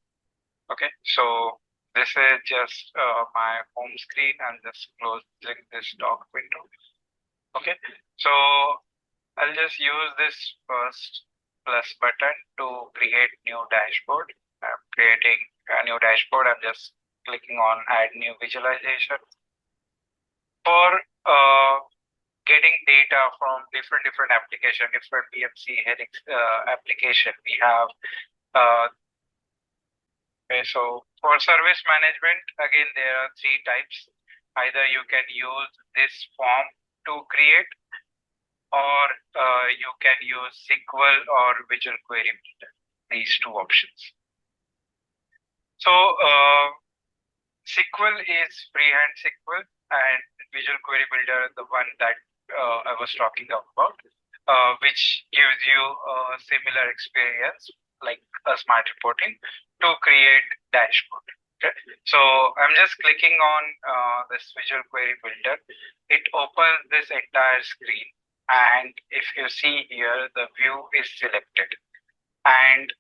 Okay, so this is just my home screen. I'm just closing this dock window. Okay, so I'll just use this first plus button to create new dashboard. I'm creating a new dashboard. I'm just clicking on add new visualization. For getting data from different application, different BMC Helix application, we have okay, so for service management, again, there are three types. Either you can use this form to create, or you can use SQL or Visual Query Builder, these two options. So SQL is freehand SQL, and Visual Query Builder, the one that I was talking about, which gives you a similar experience like a smart reporting to create dashboard. Okay, so I'm just clicking on this Visual Query Builder. It opens this entire screen, and if you see here, the view is selected, and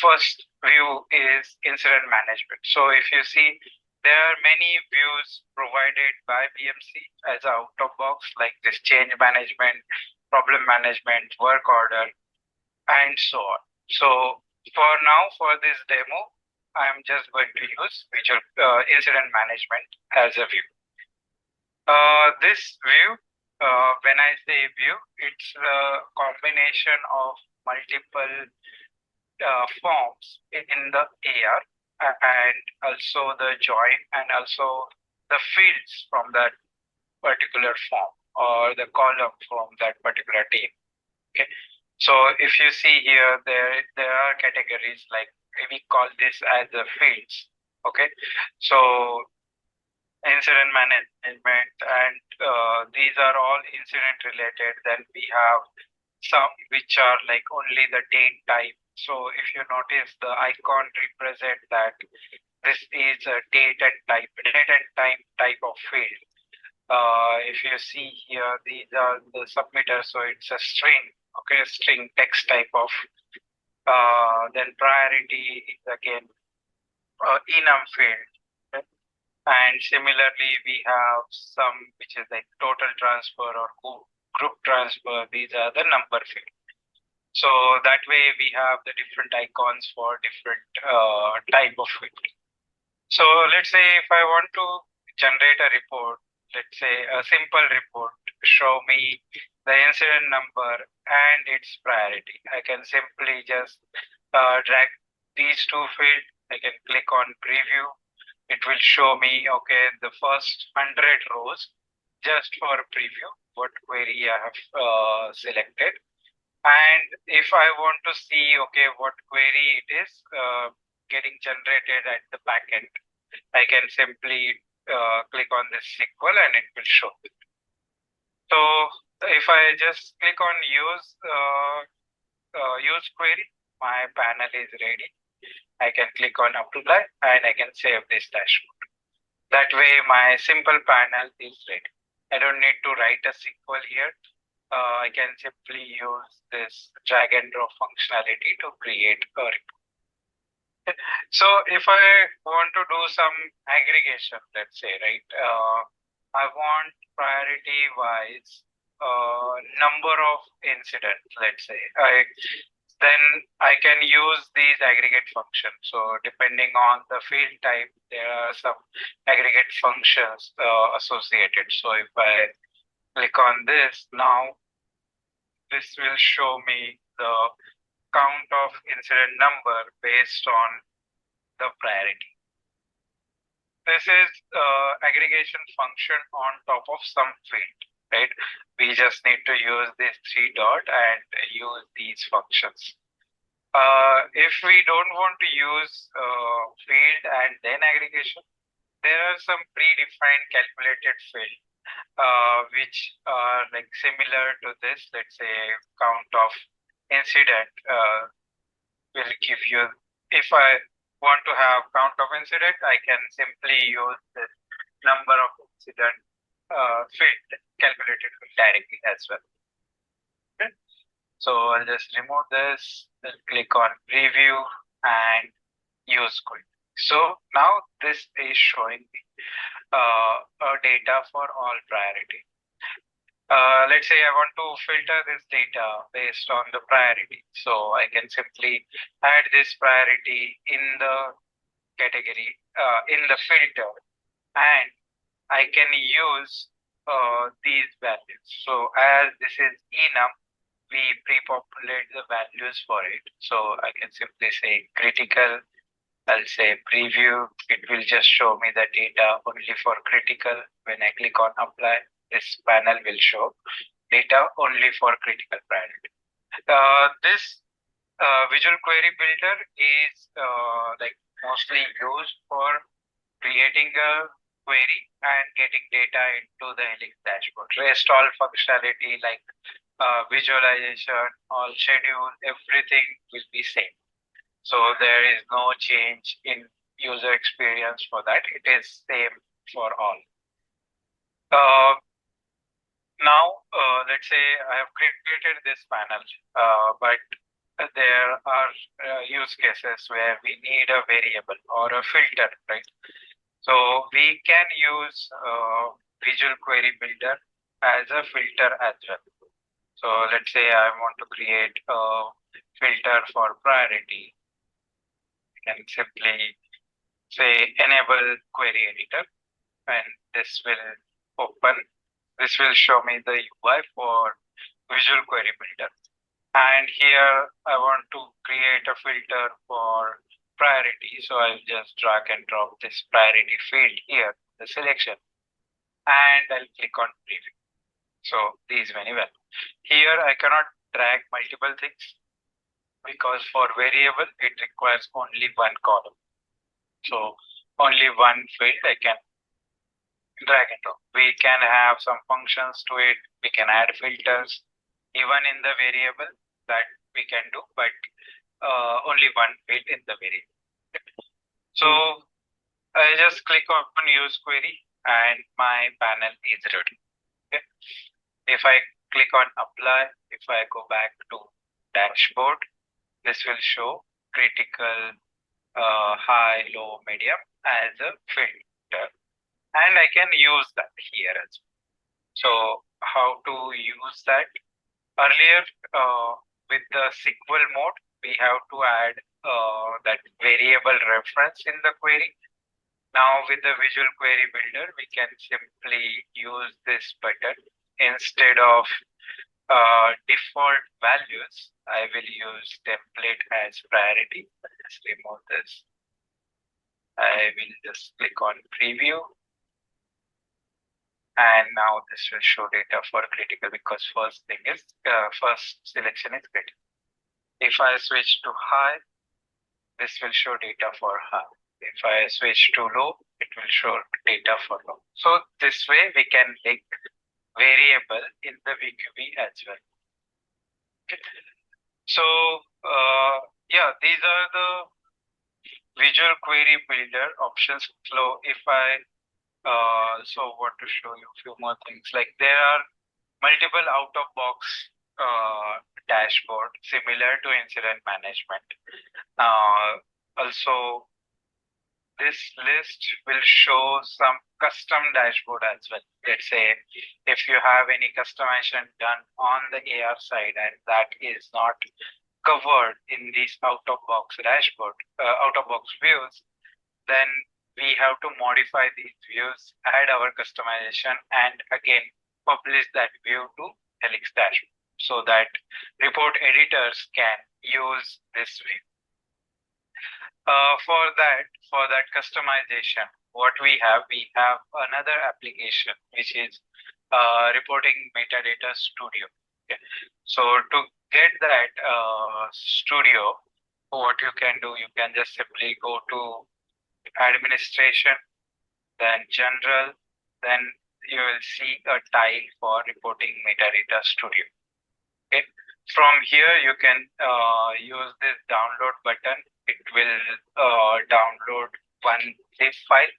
first view is incident management. So if you see, there are many views provided by BMC as out of box, like this change management, problem management, work order, and so on. So for now, for this demo, I'm just going to use visual incident management as a view. This view, when I say view, it's a combination of multiple forms in the AR, and also the join, and also the fields from that particular form or the column from that particular table. Okay, so if you see here, there are categories, like we call this as the fields. Okay, so incident management, and these are all incident related. Then we have some which are like only the date type. So if you notice, the icon represent that this is a date and time type of field. If you see here, these are the submitters, so it's a string. Okay, string text type of. Then priority is again enum field. Okay? And similarly, we have some which is like total transfer or group transfer. These are the number field. So that way we have the different icons for different type of field. So let's say if I want to generate a report, let's say a simple report, show me the incident number and its priority. I can simply just drag these two fields. I can click on preview. It will show me, okay, the first 100 rows just for preview, what query I have selected. And if I want to see, okay, what query it is getting generated at the backend, I can simply click on this SQL and it will show. So if I just click on use query, my panel is ready. I can click on apply and I can save this dashboard. That way my simple panel is ready. I don't need to write a SQL here. I can simply use this drag and drop functionality to create a report. So if I want to do some aggregation, let's say, right, I want priority wise number of incidents, let's say, then I can use these aggregate functions. So depending on the field type, there are some aggregate functions associated. So if I click on this now, this will show me the count of incident number based on the priority. This is aggregation function on top of some field, right? We just need to use this 3 dot and use these functions. If we don't want to use field and then aggregation, there are some predefined calculated field which are like similar to this. Let's say count of incident will give you, if I want to have count of incident, I can simply use the number of incident field calculated directly as well. Okay. So I'll just remove this, then click on preview and use query. So now this is showing me data for all priority. Let's say I want to filter this data based on the priority. So I can simply add this priority in the category, in the filter, and I can use these values. So as this is enum, we pre-populate the values for it. So I can simply say critical, I'll say preview. It will just show me the data only for critical. When I click on apply, this panel will show data only for critical priority. This visual query builder is like mostly used for creating a query and getting data into the Helix dashboard. Rest all functionality like visualization, all schedule, everything will be same. So there is no change in user experience for that. It is same for all. Now, let's say I have created this panel, but there are use cases where we need a variable or a filter, right? So we can use Visual Query Builder as a filter as well. So let's say I want to create a filter for priority. I can simply say enable query editor, and this will open. This will show me the UI for Visual Query Builder. And here I want to create a filter for priority. So I'll just drag and drop this priority field here, the selection, and I'll click on preview. So these many well. Here I cannot drag multiple things because for variable it requires only one column. So only one field I can drag and drop. We can have some functions to it. We can add filters even in the variable that we can do, but only one field in the variable. So I just click on use query and my panel is ready. Okay. If I click on apply, if I go back to dashboard, this will show critical, high, low, medium as a filter. And I can use that here as well. So how to use that? Earlier, with the SQL mode, we have to add that variable reference in the query. Now with the Visual Query Builder, we can simply use this button. Instead of default values, I will use template as priority. Let's remove this. I will just click on preview. And now this will show data for critical because first selection is critical. If I switch to high, this will show data for high. If I switch to low, it will show data for low. So this way we can link variable in the VQB as well. Okay. So yeah, these are the Visual Query Builder options. So if I so what to show you a few more things, like there are multiple out-of-box dashboard similar to incident management. Also, this list will show some custom dashboard as well. Let's say if you have any customization done on the AR side and that is not covered in these out-of-box dashboard, out-of-box views, then we have to modify these views, add our customization, and again publish that view to Helix Dashboard so that report editors can use this view. For that customization, what we have another application which is reporting metadata studio. Okay. So to get that studio, what you can do, you can just simply go to administration, then general, then you will see a tile for reporting metadata studio. Okay. From here, you can use this download button. It will download one zip file,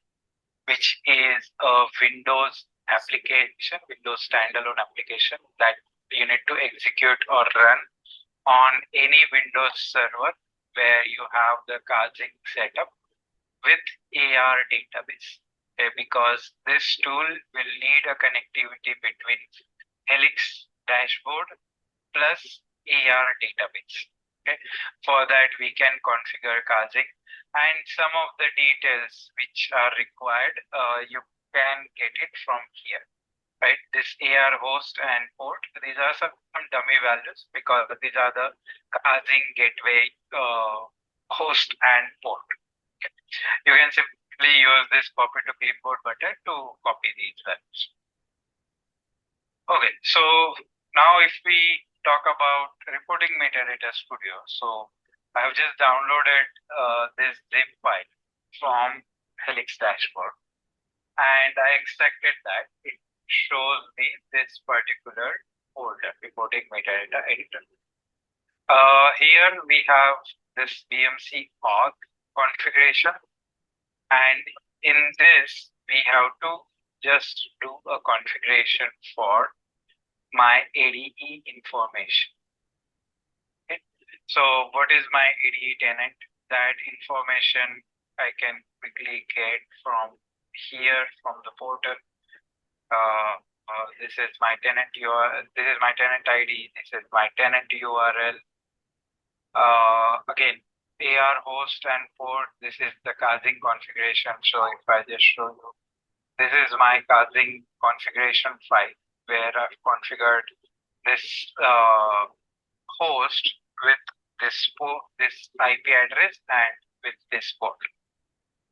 which is a Windows application, Windows standalone application that you need to execute or run on any Windows server where you have the casing setup with AR database. Okay, because this tool will need a connectivity between Helix dashboard plus AR database. Okay, for that we can configure casing and some of the details which are required, you can get it from here. Right, this AR host and port, these are some dummy values because these are the casing gateway host and port. Okay. You can simply use this copy to clipboard button to copy these values. Okay, so now if we talk about reporting metadata studio, so I have just downloaded this zip file from Helix dashboard and I extracted that. It shows me this particular folder, reporting metadata editor. Here we have this BMC org configuration, and in this we have to just do a configuration for my ADE information. Okay. So what is my ADE tenant? That information I can quickly get from here, from the portal. This is my tenant URL, this is my tenant ID, this is my tenant URL. Again, AR host and port, this is the casing configuration. So if I just show you, this is my casing configuration file where I've configured this host with this IP address and with this port.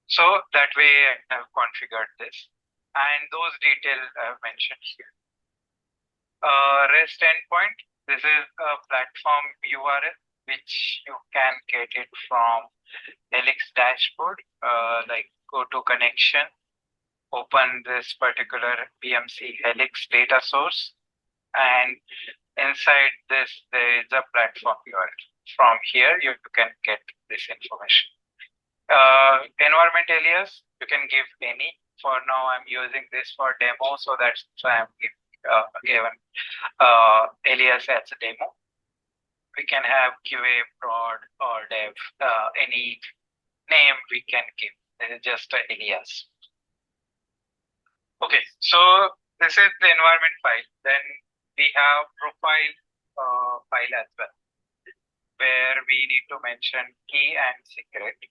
So that way I have configured this. And those details I have mentioned here. REST endpoint, this is a platform URL which you can get it from Helix dashboard. Like go to connection, open this particular BMC Helix data source, and inside this there is a platform URL. From here you can get this information. Environment alias, you can give any. For now, I'm using this for demo, so that's why I'm given alias as a demo. We can have QA, prod, or dev, any name we can give. This is just an alias. Okay, so this is the environment file. Then we have profile file as well, where we need to mention key and secret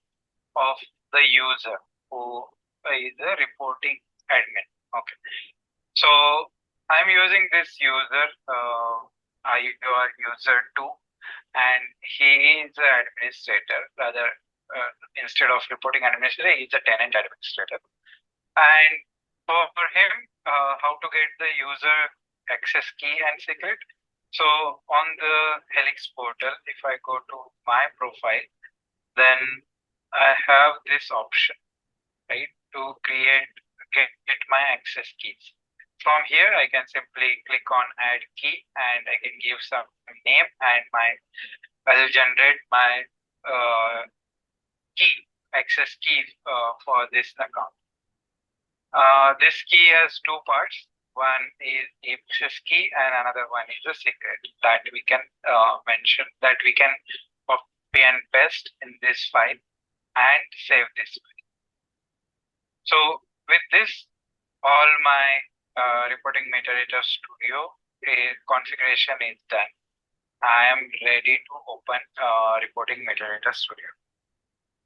of the user who is the reporting admin. Okay, so I'm using this user, user 2, and he is the administrator. Rather, instead of reporting administrator, he's a tenant administrator. And for him, how to get the user access key and secret? So on the Helix portal, if I go to my profile, then I have this option, right, to get my access keys. From here, I can simply click on add key and I can give some name and I'll generate my access key for this account. This key has two parts. One is access key and another one is a secret that we can mention, that we can copy and paste in this file and save this file. So with this, all my reporting metadata studio configuration is done. I am ready to open reporting metadata studio.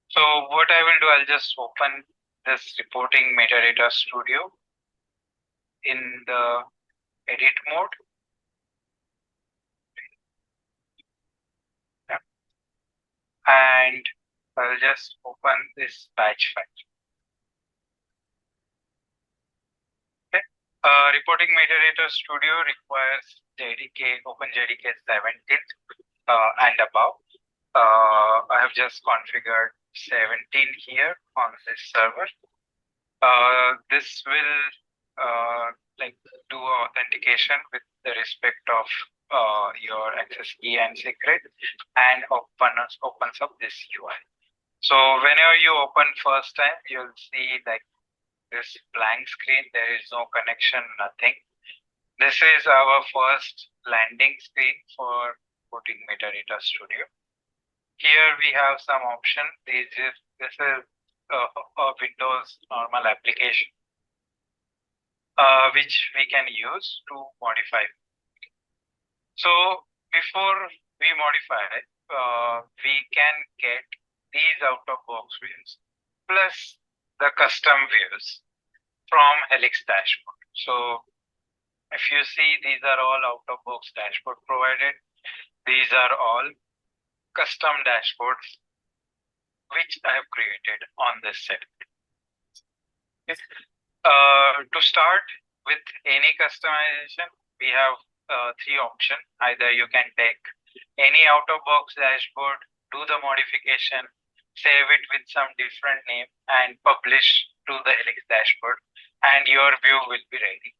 So what I will do, I'll just open this reporting metadata studio in the edit mode. Yeah. And I'll just open this batch file. Okay. Reporting metadata studio requires JDK, OpenJDK 17 and above. I have just configured 17 here on this server. This will like do authentication with the respect of your access key and secret and opens up this UI. So whenever you open first time, you'll see like this blank screen. There is no connection, nothing. This is our first landing screen for reporting metadata studio. Here we have some option. This is a Windows normal application, which we can use to modify. So before we modify, we can get these out-of-box views plus the custom views from Helix Dashboard. So if you see, these are all out-of-box dashboard provided. These are all custom dashboards which I have created on this set. To start with any customization, we have three options. Either you can take any out-of-box dashboard, do the modification, save it with some different name and publish to the Helix dashboard, and your view will be ready.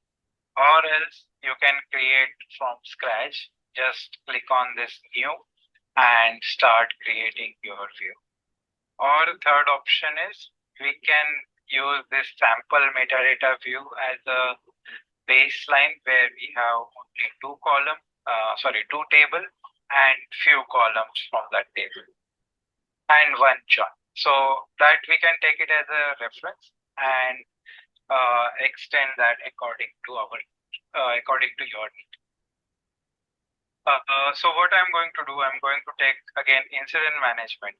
Or else you can create from scratch. Just click on this new and start creating your view. Or the third option is we can use this sample metadata view as a baseline where we have only two table and few columns from that table and one chart. So that we can take it as a reference and extend that according to your need. So what I'm going to do, I'm going to take again incident management,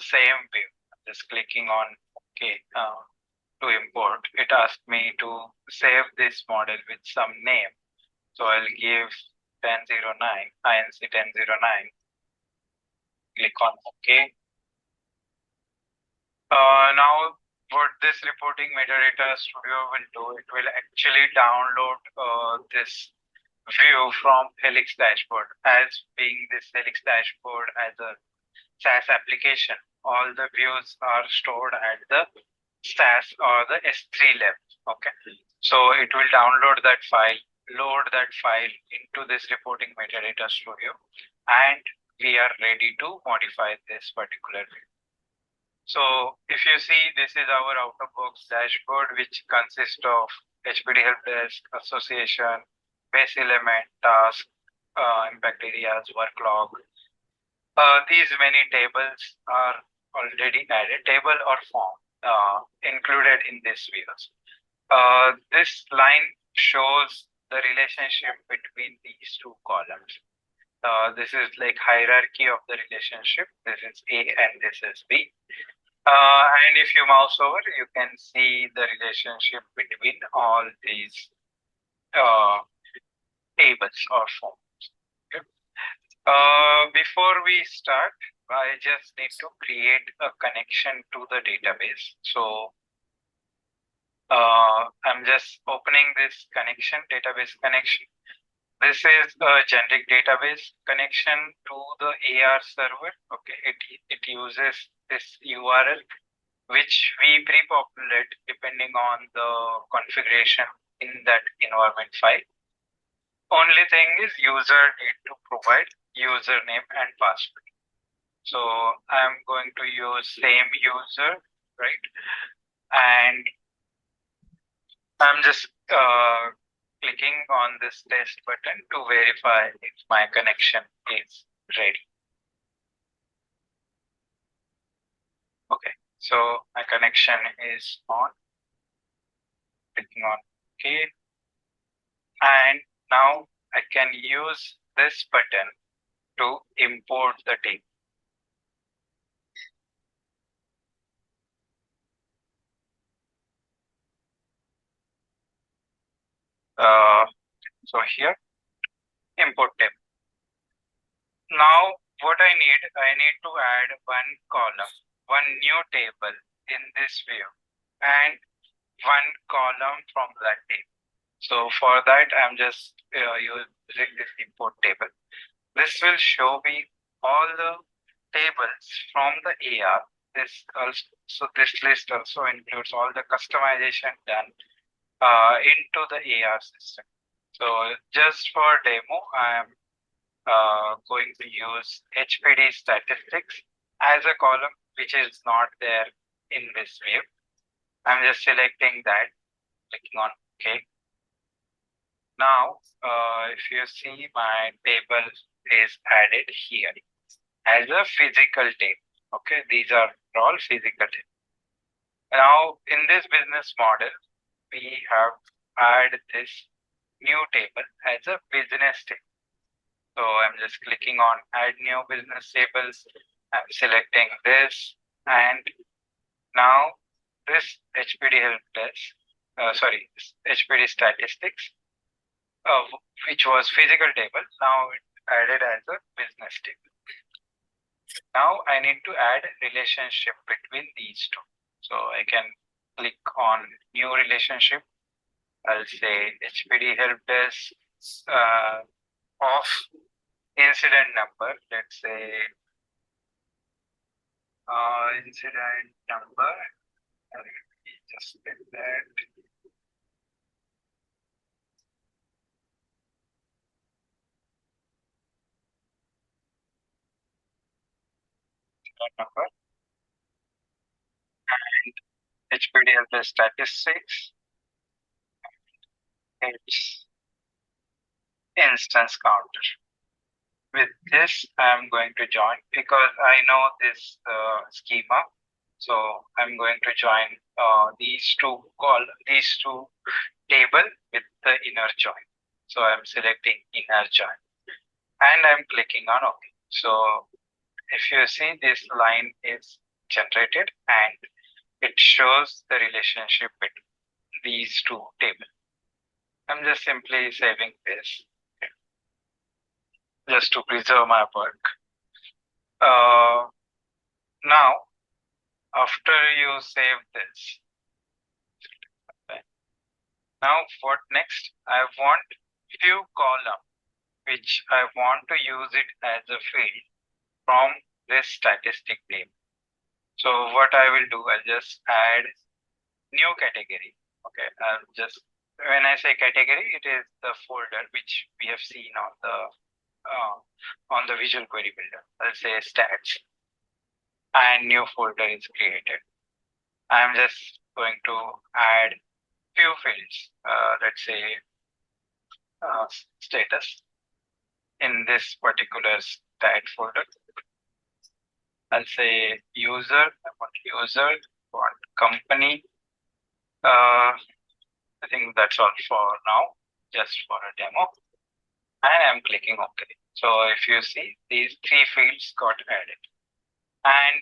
same view. Just clicking on OK to import. It asked me to save this model with some name. So I'll give 1009, INC 1009. Click on OK. Now what this reporting metadata studio will do, it will actually download this view from Helix dashboard. As being this Helix dashboard as a SaaS application, all the views are stored at the SaaS or the S3 level. Okay, so it will download that file, load that file into this reporting metadata studio, and we are ready to modify this particular view. So if you see, this is our out-of-box dashboard, which consists of HPD help desk, association, base element, task, impact areas, work log. These many tables are already added, table or form included in this views. This line shows the relationship between these two columns. This is like hierarchy of the relationship. This is A and this is B. And if you mouse over, you can see the relationship between all these tables or forms. Okay. Before we start, I just need to create a connection to the database. So I'm just opening this connection, database connection. This is a generic database connection to the AR server. Okay, it uses this URL, which we pre-populate depending on the configuration in that environment file. Only thing is user need to provide username and password. So I'm going to use same user, right? And I'm just clicking on this test button to verify if my connection is ready. Okay, so my connection is on. Clicking on OK. And now I can use this button to import the table. So here, import table. Now what I need to add one column, one new table in this view, and one column from that table. So for that, I'm just using this import table. This will show me all the tables from the AR. This list also includes all the customization done into the AR system. So just for demo, I'm going to use HPD statistics as a column, which is not there in this view. I'm just selecting that, clicking on OK. Now, if you see, my table is added here as a physical table. Okay, these are all physical tables. Now, in this business model, we have added this new table as a business table. So I'm just clicking on add new business tables. I'm selecting this, and now this HPD help desk, this HPD statistics, which was physical table, now it's added as a business table. Now I need to add relationship between these two. So I can click on new relationship. I'll say HPD help desk of incident number. Let's say incident number. Let me just get that. Number and HPD help desk statistics. It's instance counter. With this, I'm going to join because I know this schema. So I'm going to join these two table with the inner join. So I'm selecting inner join and I'm clicking on OK. So if you see, this line is generated and it shows the relationship between these two tables. I'm just simply saving this just to preserve my work. Now, after you save this, now what next? I want few column which I want to use it as a field from this statistic table. So what I will do, I'll just add new category. Okay, I'll just, when I say category, it is the folder which we have seen on the Visual Query Builder. I'll say stats and new folder is created. I'm just going to add few fields. Let's say status in this particular stat folder. I'll say user, I want user, I want company. I think that's all for now, just for a demo. And I'm clicking OK. So if you see, these three fields got added. And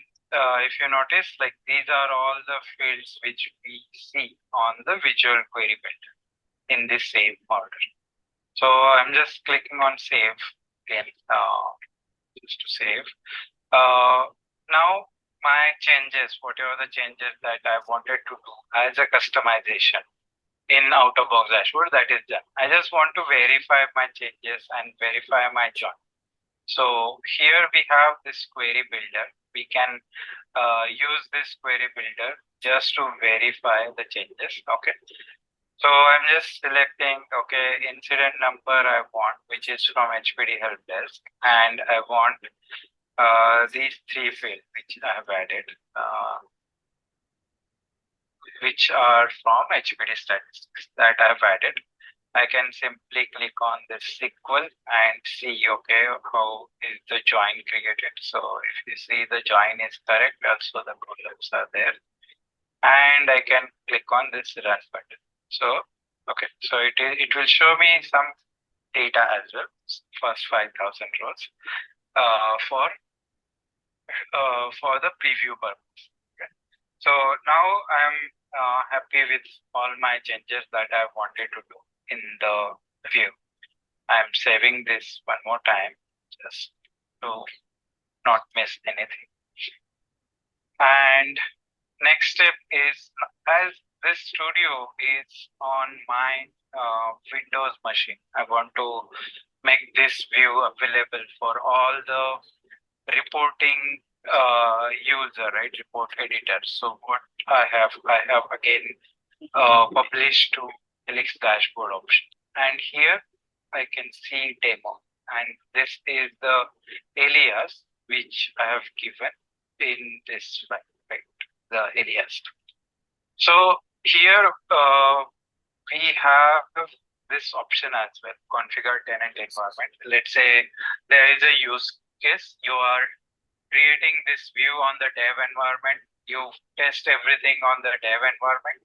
if you notice, like these are all the fields which we see on the Visual Query Builder in this same order. So I'm just clicking on save again, just to save. Now my changes, whatever the changes that I wanted to do as a customization in out-of-box dashboard, that is done. I just want to verify my changes and verify my join. So here we have this query builder. We can use this query builder just to verify the changes. Okay. So I'm just selecting, okay, incident number I want, which is from HPD help desk, and I want these three fields which I have added, which are from HPD statistics that I've added. I can simply click on this SQL and see, okay, how is the join created. So if you see the join is correct, also the columns are there. And I can click on this run button. So, okay, so it will show me some data as well, first 5,000 rows for the preview purpose. Okay. So now I'm happy with all my changes that I wanted to do in the view. I'm saving this one more time just to not miss anything. And next step is, as this studio is on my Windows machine, I want to make this view available for all the reporting user, right? Report editor. So what I have again published to Helix dashboard option, and here I can see demo, and this is the alias which I have given in this file, right? The alias. So here we have this option as well, configure tenant environment. Let's say there is a use case. You are creating this view on the dev environment. You test everything on the dev environment,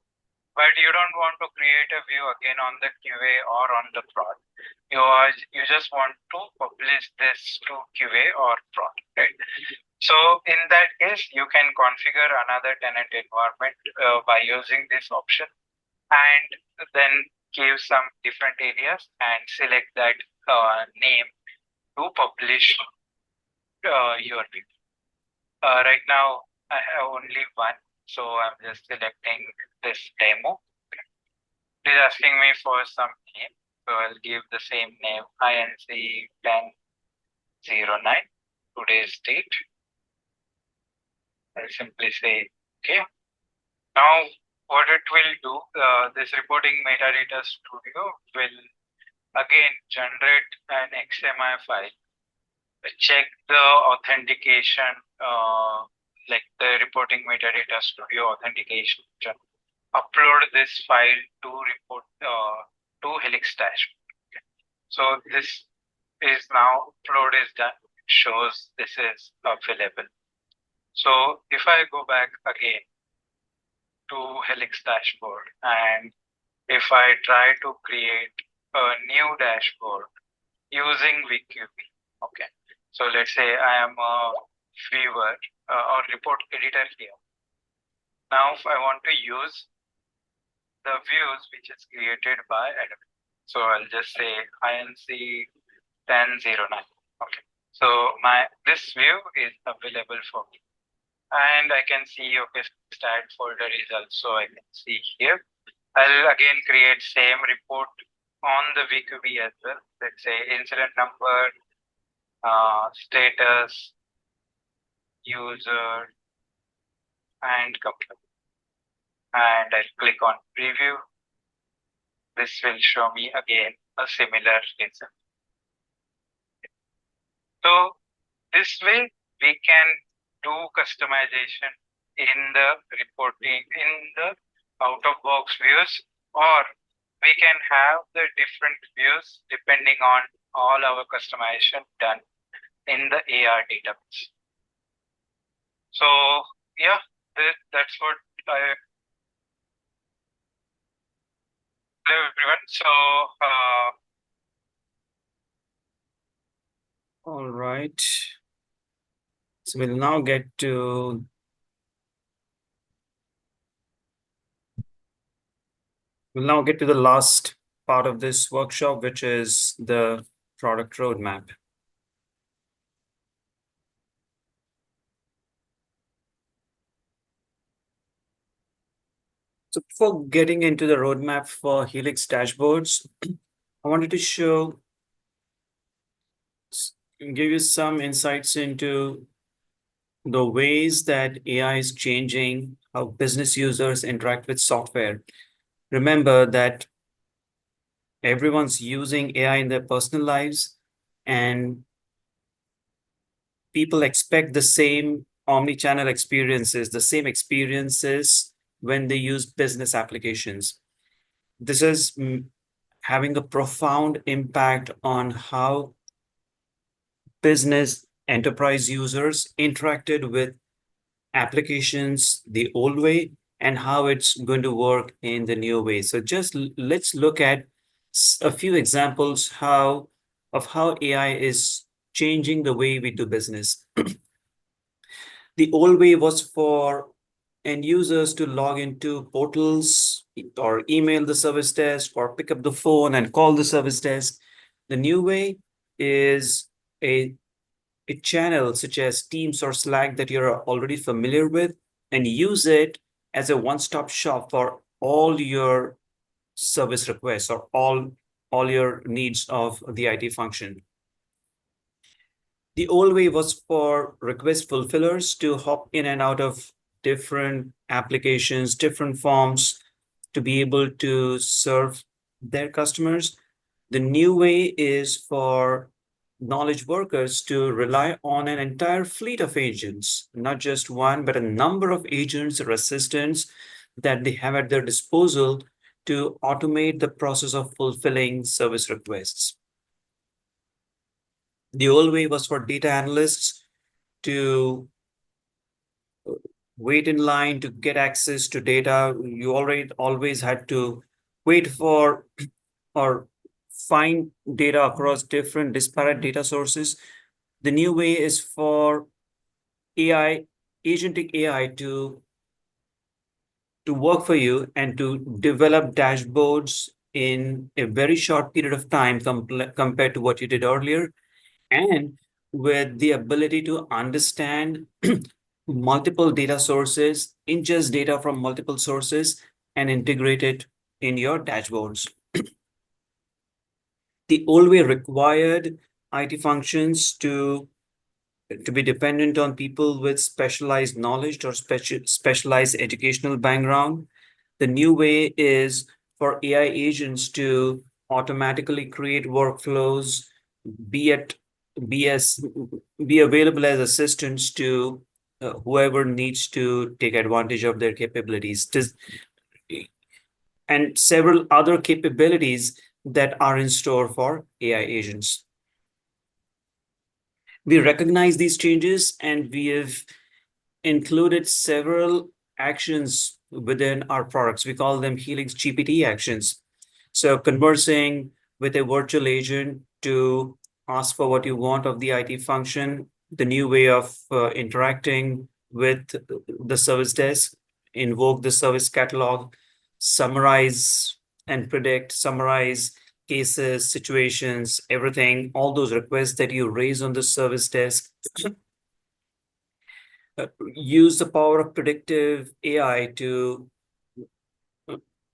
but you don't want to create a view again on the QA or on the prod. You just want to publish this to QA or prod, right? So in that case, you can configure another tenant environment by using this option, and then give some different areas and select that name to publish your view. Right now, I have only one, so I'm just selecting this demo. It is asking me for some name, so I'll give the same name, INC 1009, today's date. I'll simply say okay. Now, what it will do, this reporting metadata studio will again generate an XML file, check the authentication, like the reporting metadata studio authentication, upload this file to report to Helix Dashboard. Okay. So this is now upload is done. It shows this is available. So if I go back again to Helix Dashboard, and if I try to create a new dashboard using VQB, okay. So let's say I am a viewer or report editor here. Now, if I want to use the views which is created by Adobe, so I'll just say INC 1009. Okay. So this view is available for me. And I can see, okay, stat folder results. So I can see here. I'll again create same report on the VQB as well. Let's say incident number, status, user, and company. And I'll click on preview. This will show me again a similar result. So this way we can do customization in the reporting, in the out-of-box views, or we can have the different views depending on all our customization done in the AR database. So yeah, that's what hello everyone. So All right. So we'll now get to the last part of this workshop, which is the product roadmap. So before getting into the roadmap for Helix Dashboards, I wanted to give you some insights into the ways that AI is changing how business users interact with software. Remember that everyone's using AI in their personal lives, and people expect the same omni-channel experiences, the same experiences when they use business applications. This is having a profound impact on how business enterprise users interacted with applications the old way and how it's going to work in the new way. So just let's look at a few examples of how AI is changing the way we do business. The old way was for end users to log into portals or email the service desk or pick up the phone and call the service desk. The new way is a channel such as Teams or Slack that you're already familiar with, and use it as a one-stop shop for all your service requests or all your needs of the IT function. The old way was for request fulfillers to hop in and out of different applications, different forms to be able to serve their customers. The new way is for knowledge workers to rely on an entire fleet of agents, not just one, but a number of agents or assistants that they have at their disposal to automate the process of fulfilling service requests. The old way was for data analysts to wait in line to get access to data. You always had to wait for or find data across different disparate data sources. The new way is for agentic AI to work for you and to develop dashboards in a very short period of time compared to what you did earlier, and with the ability to understand multiple data sources, ingest data from multiple sources, and integrate it in your dashboards. The old way required IT functions to be dependent on people with specialized knowledge or specialized educational background. The new way is for AI agents to automatically create workflows, be available as assistants to whoever needs to take advantage of their capabilities, and several other capabilities that are in store for AI agents. We recognize these changes, and we have included several actions within our products. We call them Helix GPT actions. So conversing with a virtual agent to ask for what you want of the IT function, the new way of interacting with the service desk, invoke the service catalog, summarize and predict, summarize cases, situations, everything, all those requests that you raise on the service desk. Use the power of predictive AI to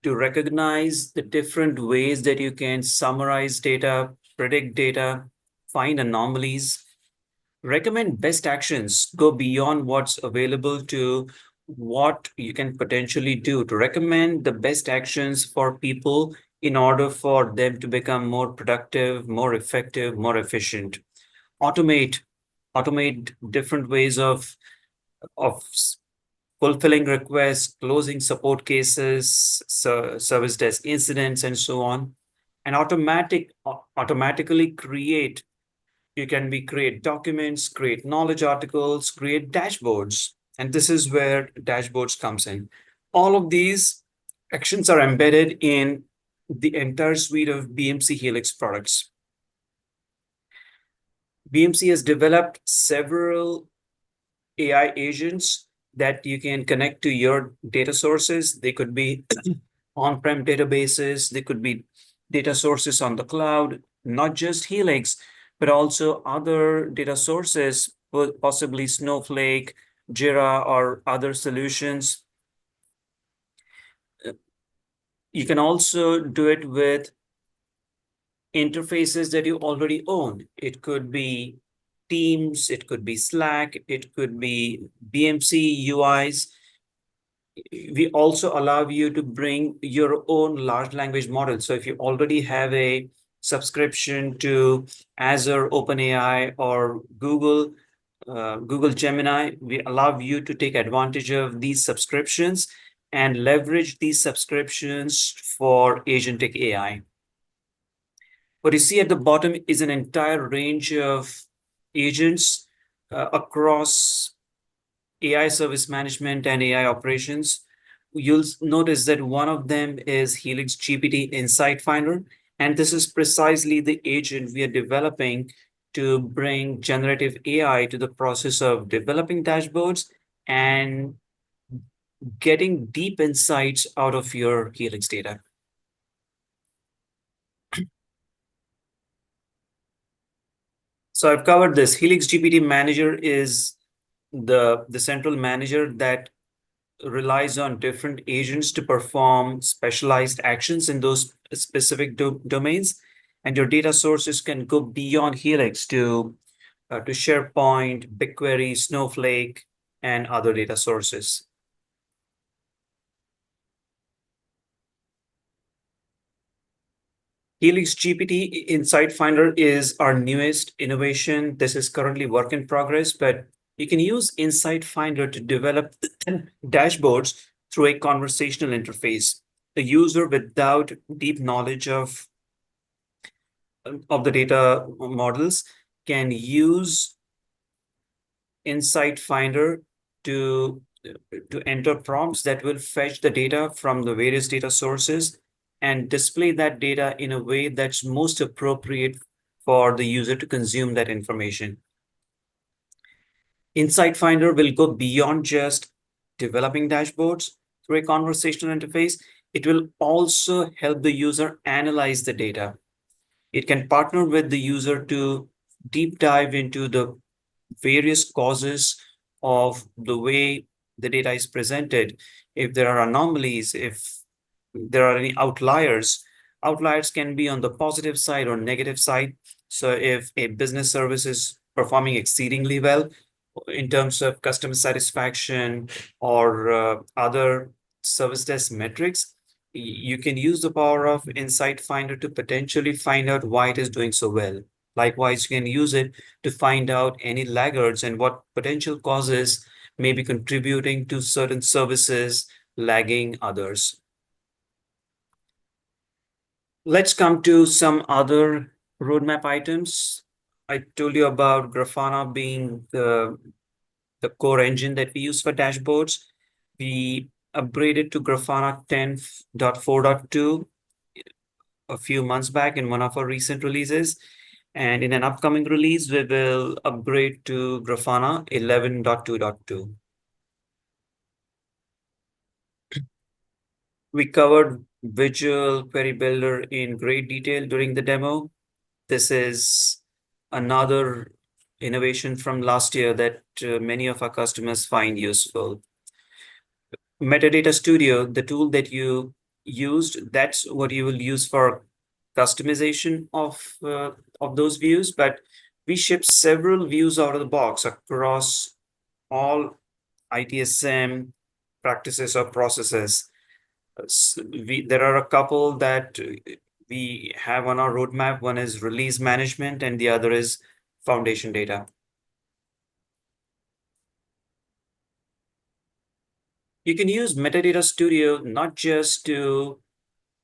recognize the different ways that you can summarize data, predict data, find anomalies, recommend best actions, go beyond what's available to what you can potentially do to recommend the best actions for people in order for them to become more productive, more effective, more efficient. Automate different ways of fulfilling requests, closing support cases, service desk incidents, and so on. And automatically create documents, create knowledge articles, create dashboards. And this is where dashboards comes in. All of these actions are embedded in the entire suite of BMC Helix products. BMC has developed several AI agents that you can connect to your data sources. They could be on-prem databases, they could be data sources on the cloud, not just Helix, but also other data sources, possibly Snowflake, Jira, or other solutions. You can also do it with interfaces that you already own. It could be Teams, it could be Slack, it could be BMC UIs. We also allow you to bring your own large language model. So if you already have a subscription to Azure, OpenAI, or Google Gemini, we allow you to take advantage of these subscriptions and leverage these subscriptions for agentic AI. What you see at the bottom is an entire range of agents across AI service management and AI operations. You'll notice that one of them is Helix GPT Insight Finder, and this is precisely the agent we are developing to bring generative AI to the process of developing dashboards and getting deep insights out of your Helix data. So I've covered this. Helix GPT Manager is the central manager that relies on different agents to perform specialized actions in those specific domains. And your data sources can go beyond Helix to SharePoint, BigQuery, Snowflake, and other data sources. Helix GPT Insight Finder is our newest innovation. This is currently work in progress, but you can use Insight Finder to develop dashboards through a conversational interface. a user without deep knowledge of the data models can use Insight Finder to enter prompts that will fetch the data from the various data sources and display that data in a way that's most appropriate for the user to consume that information. Insight Finder will go beyond just developing dashboards through a conversational interface. It will also help the user analyze the data. It can partner with the user to deep dive into the various causes of the way the data is presented. If there are anomalies, if there are any outliers, outliers can be on the positive side or negative side. So if a business service is performing exceedingly well in terms of customer satisfaction or other service desk metrics, you can use the power of Insight Finder to potentially find out why it is doing so well. Likewise, you can use it to find out any laggards and what potential causes may be contributing to certain services lagging others. Let's come to some other roadmap items. I told you about Grafana being the core engine that we use for dashboards. We upgraded to Grafana 10.4.2 a few months back in one of our recent releases. And in an upcoming release, we will upgrade to Grafana 11.2.2. We covered Visual Query Builder in great detail during the demo. This is another innovation from last year that many of our customers find useful. Metadata Studio, the tool that you used, that's what you will use for customization of those views. But we ship several views out of the box across all ITSM practices or processes. There are a couple that we have on our roadmap. One is release management and the other is foundation data. You can use Metadata Studio not just to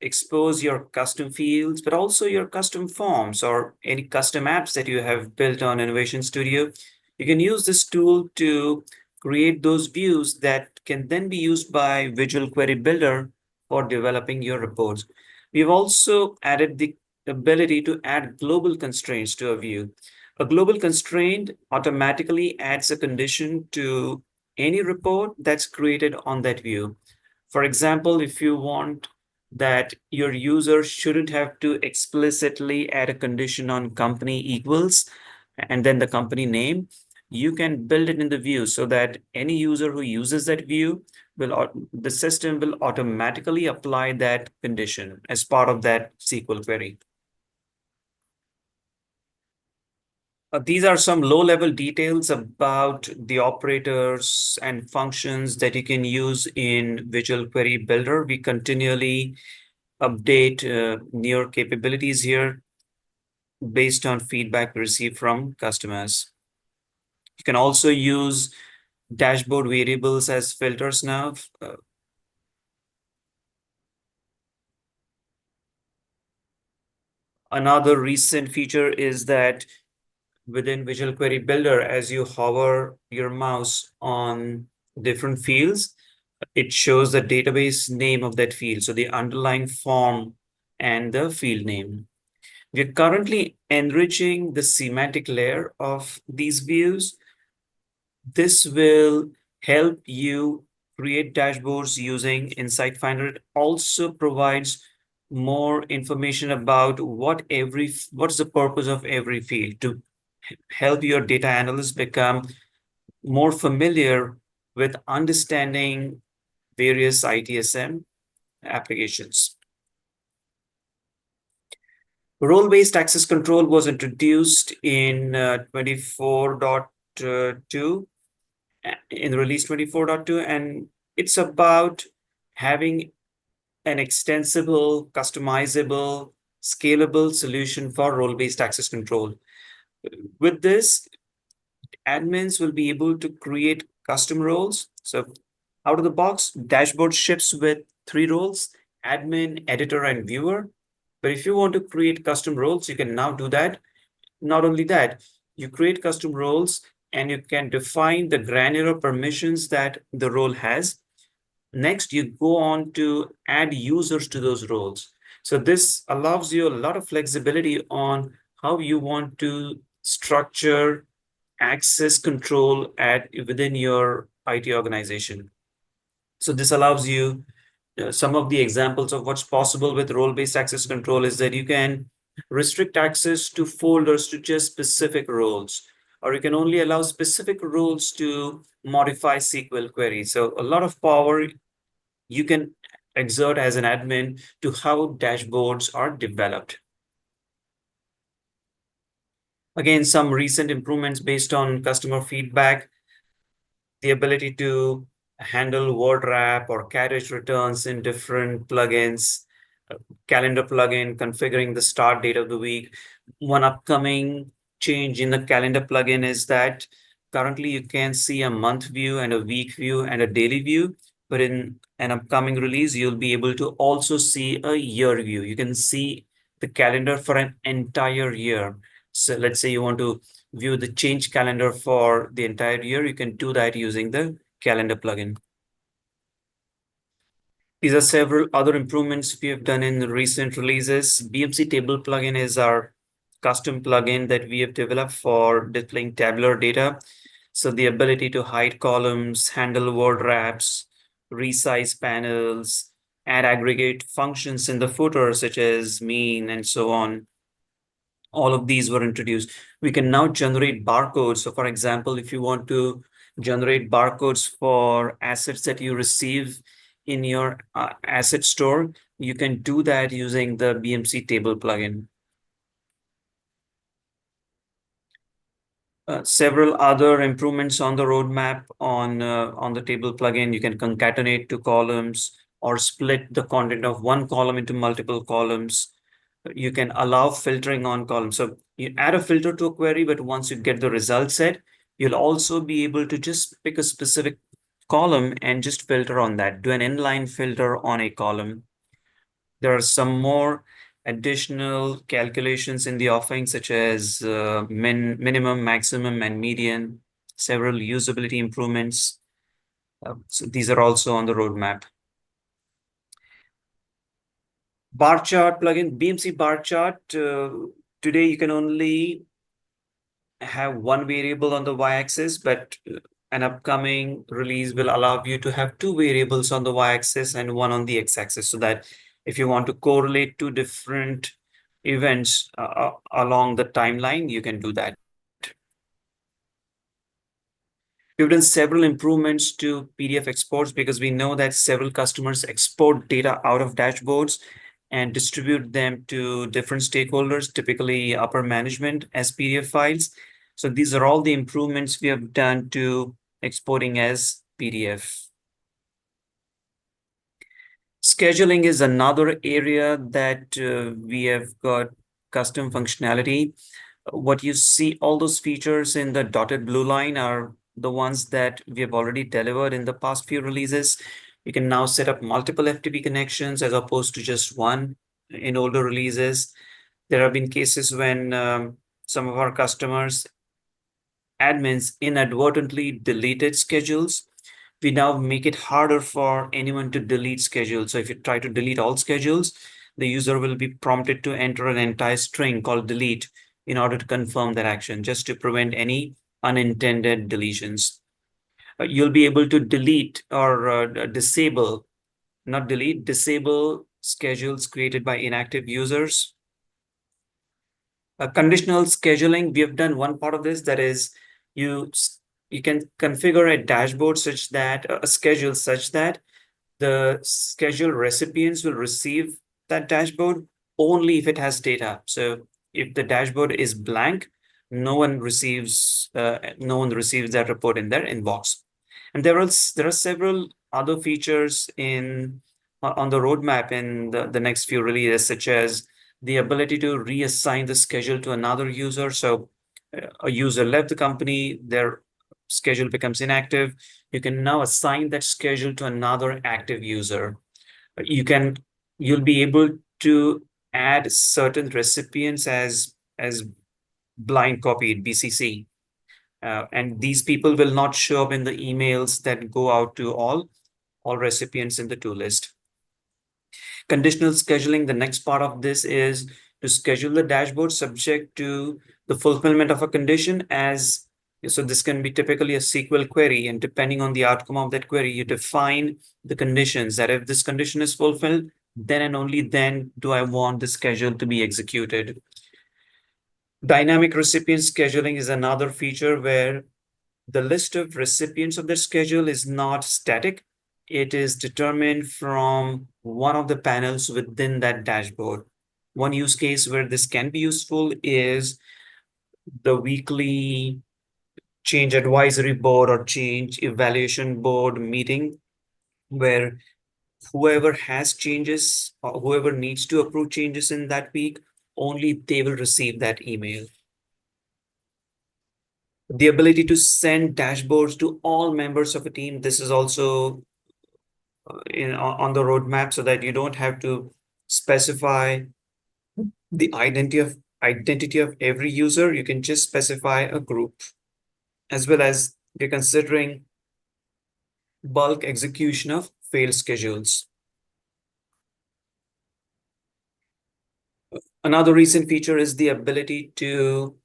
expose your custom fields, but also your custom forms or any custom apps that you have built on Innovation Studio. You can use this tool to create those views that can then be used by Visual Query Builder for developing your reports. We've also added the ability to add global constraints to a view. A global constraint automatically adds a condition to any report that's created on that view. For example, if you want that your user shouldn't have to explicitly add a condition on company equals and then the company name, you can build it in the view so that any user who uses that view the system will automatically apply that condition as part of that SQL query. These are some low-level details about the operators and functions that you can use in Visual Query Builder. We continually update newer capabilities here based on feedback received from customers. You can also use dashboard variables as filters now. Another recent feature is that within Visual Query Builder, as you hover your mouse on different fields, it shows the database name of that field, so the underlying form and the field name. We're currently enriching the semantic layer of these views. This will help you create dashboards using Insight Finder. It also provides more information about what's the purpose of every field to help your data analysts become more familiar with understanding various ITSM applications. Role-based access control was introduced in 24.2, in the release 24.2, and it's about having an extensible, customizable, scalable solution for role-based access control. With this, admins will be able to create custom roles. So out of the box, dashboard ships with 3 roles, admin, editor, and viewer. But if you want to create custom roles, you can now do that. Not only that, you create custom roles and you can define the granular permissions that the role has. Next, you go on to add users to those roles. So this allows you a lot of flexibility on how you want to structure access control within your IT organization. So this allows you some of the examples of what's possible with role-based access control is that you can restrict access to folders to just specific roles, or you can only allow specific roles to modify SQL queries. So a lot of power you can exert as an admin to how dashboards are developed. Again, some recent improvements based on customer feedback, the ability to handle word wrap or carriage returns in different plugins, calendar plugin, configuring the start date of the week. One upcoming change in the calendar plugin is that currently you can see a month view and a week view and a daily view, but in an upcoming release, you'll be able to also see a year view. You can see the calendar for an entire year. So let's say you want to view the change calendar for the entire year, you can do that using the calendar plugin. These are several other improvements we have done in the recent releases. BMC table plugin is our custom plugin that we have developed for displaying tabular data. So the ability to hide columns, handle word wraps, resize panels, add aggregate functions in the footer, such as mean and so on. All of these were introduced. We can now generate barcodes. So for example, if you want to generate barcodes for assets that you receive in your asset store, you can do that using the BMC table plugin. Several other improvements on the roadmap on the table plugin. You can concatenate two columns or split the content of one column into multiple columns. You can allow filtering on columns. So you add a filter to a query, but once you get the result set, you'll also be able to just pick a specific column and just filter on that, do an inline filter on a column. There are some more additional calculations in the offering, such as minimum, maximum, and median, several usability improvements. So these are also on the roadmap. Bar chart plugin, BMC bar chart. Today you can only have one variable on the y-axis, but an upcoming release will allow you to have two variables on the y-axis and one on the x-axis, so that if you want to correlate two different events along the timeline, you can do that. We've done several improvements to PDF exports because we know that several customers export data out of dashboards and distribute them to different stakeholders, typically upper management, as PDF files. So these are all the improvements we have done to exporting as PDF. Scheduling is another area that we have got custom functionality. What you see, all those features in the dotted blue line are the ones that we have already delivered in the past few releases. You can now set up multiple FTP connections as opposed to just one in older releases. There have been cases when some of our customers, admins, inadvertently deleted schedules. We now make it harder for anyone to delete schedules. So if you try to delete all schedules, the user will be prompted to enter an entire string called delete in order to confirm that action, just to prevent any unintended deletions. You'll be able to delete or disable, not delete, disable schedules created by inactive users. Conditional scheduling, we have done one part of this, that is you can configure a dashboard such that, a schedule such that the schedule recipients will receive that dashboard only if it has data. So if the dashboard is blank, no one receives that report in their inbox. And there are several other features on the roadmap in the next few releases, such as the ability to reassign the schedule to another user. So a user left the company, their schedule becomes inactive. You can now assign that schedule to another active user. You can you'll be able to add certain recipients as blind copied BCC. And these people will not show up in the emails that go out to all recipients in the to list. Conditional scheduling, the next part of this is to schedule the dashboard subject to the fulfillment of a condition as, so this can be typically a SQL query, and depending on the outcome of that query, you define the conditions that if this condition is fulfilled, then and only then do I want the schedule to be executed. Dynamic recipient scheduling is another feature where the list of recipients of the schedule is not static. It is determined from one of the panels within that dashboard. One use case where this can be useful is the weekly change advisory board or change evaluation board meeting, where whoever has changes or whoever needs to approve changes in that week, only they will receive that email. The ability to send dashboards to all members of a team. This is also on the roadmap, so that you don't have to specify the identity of every user. You can just specify a group, as well as you're considering bulk execution of failed schedules. Another recent feature is the ability to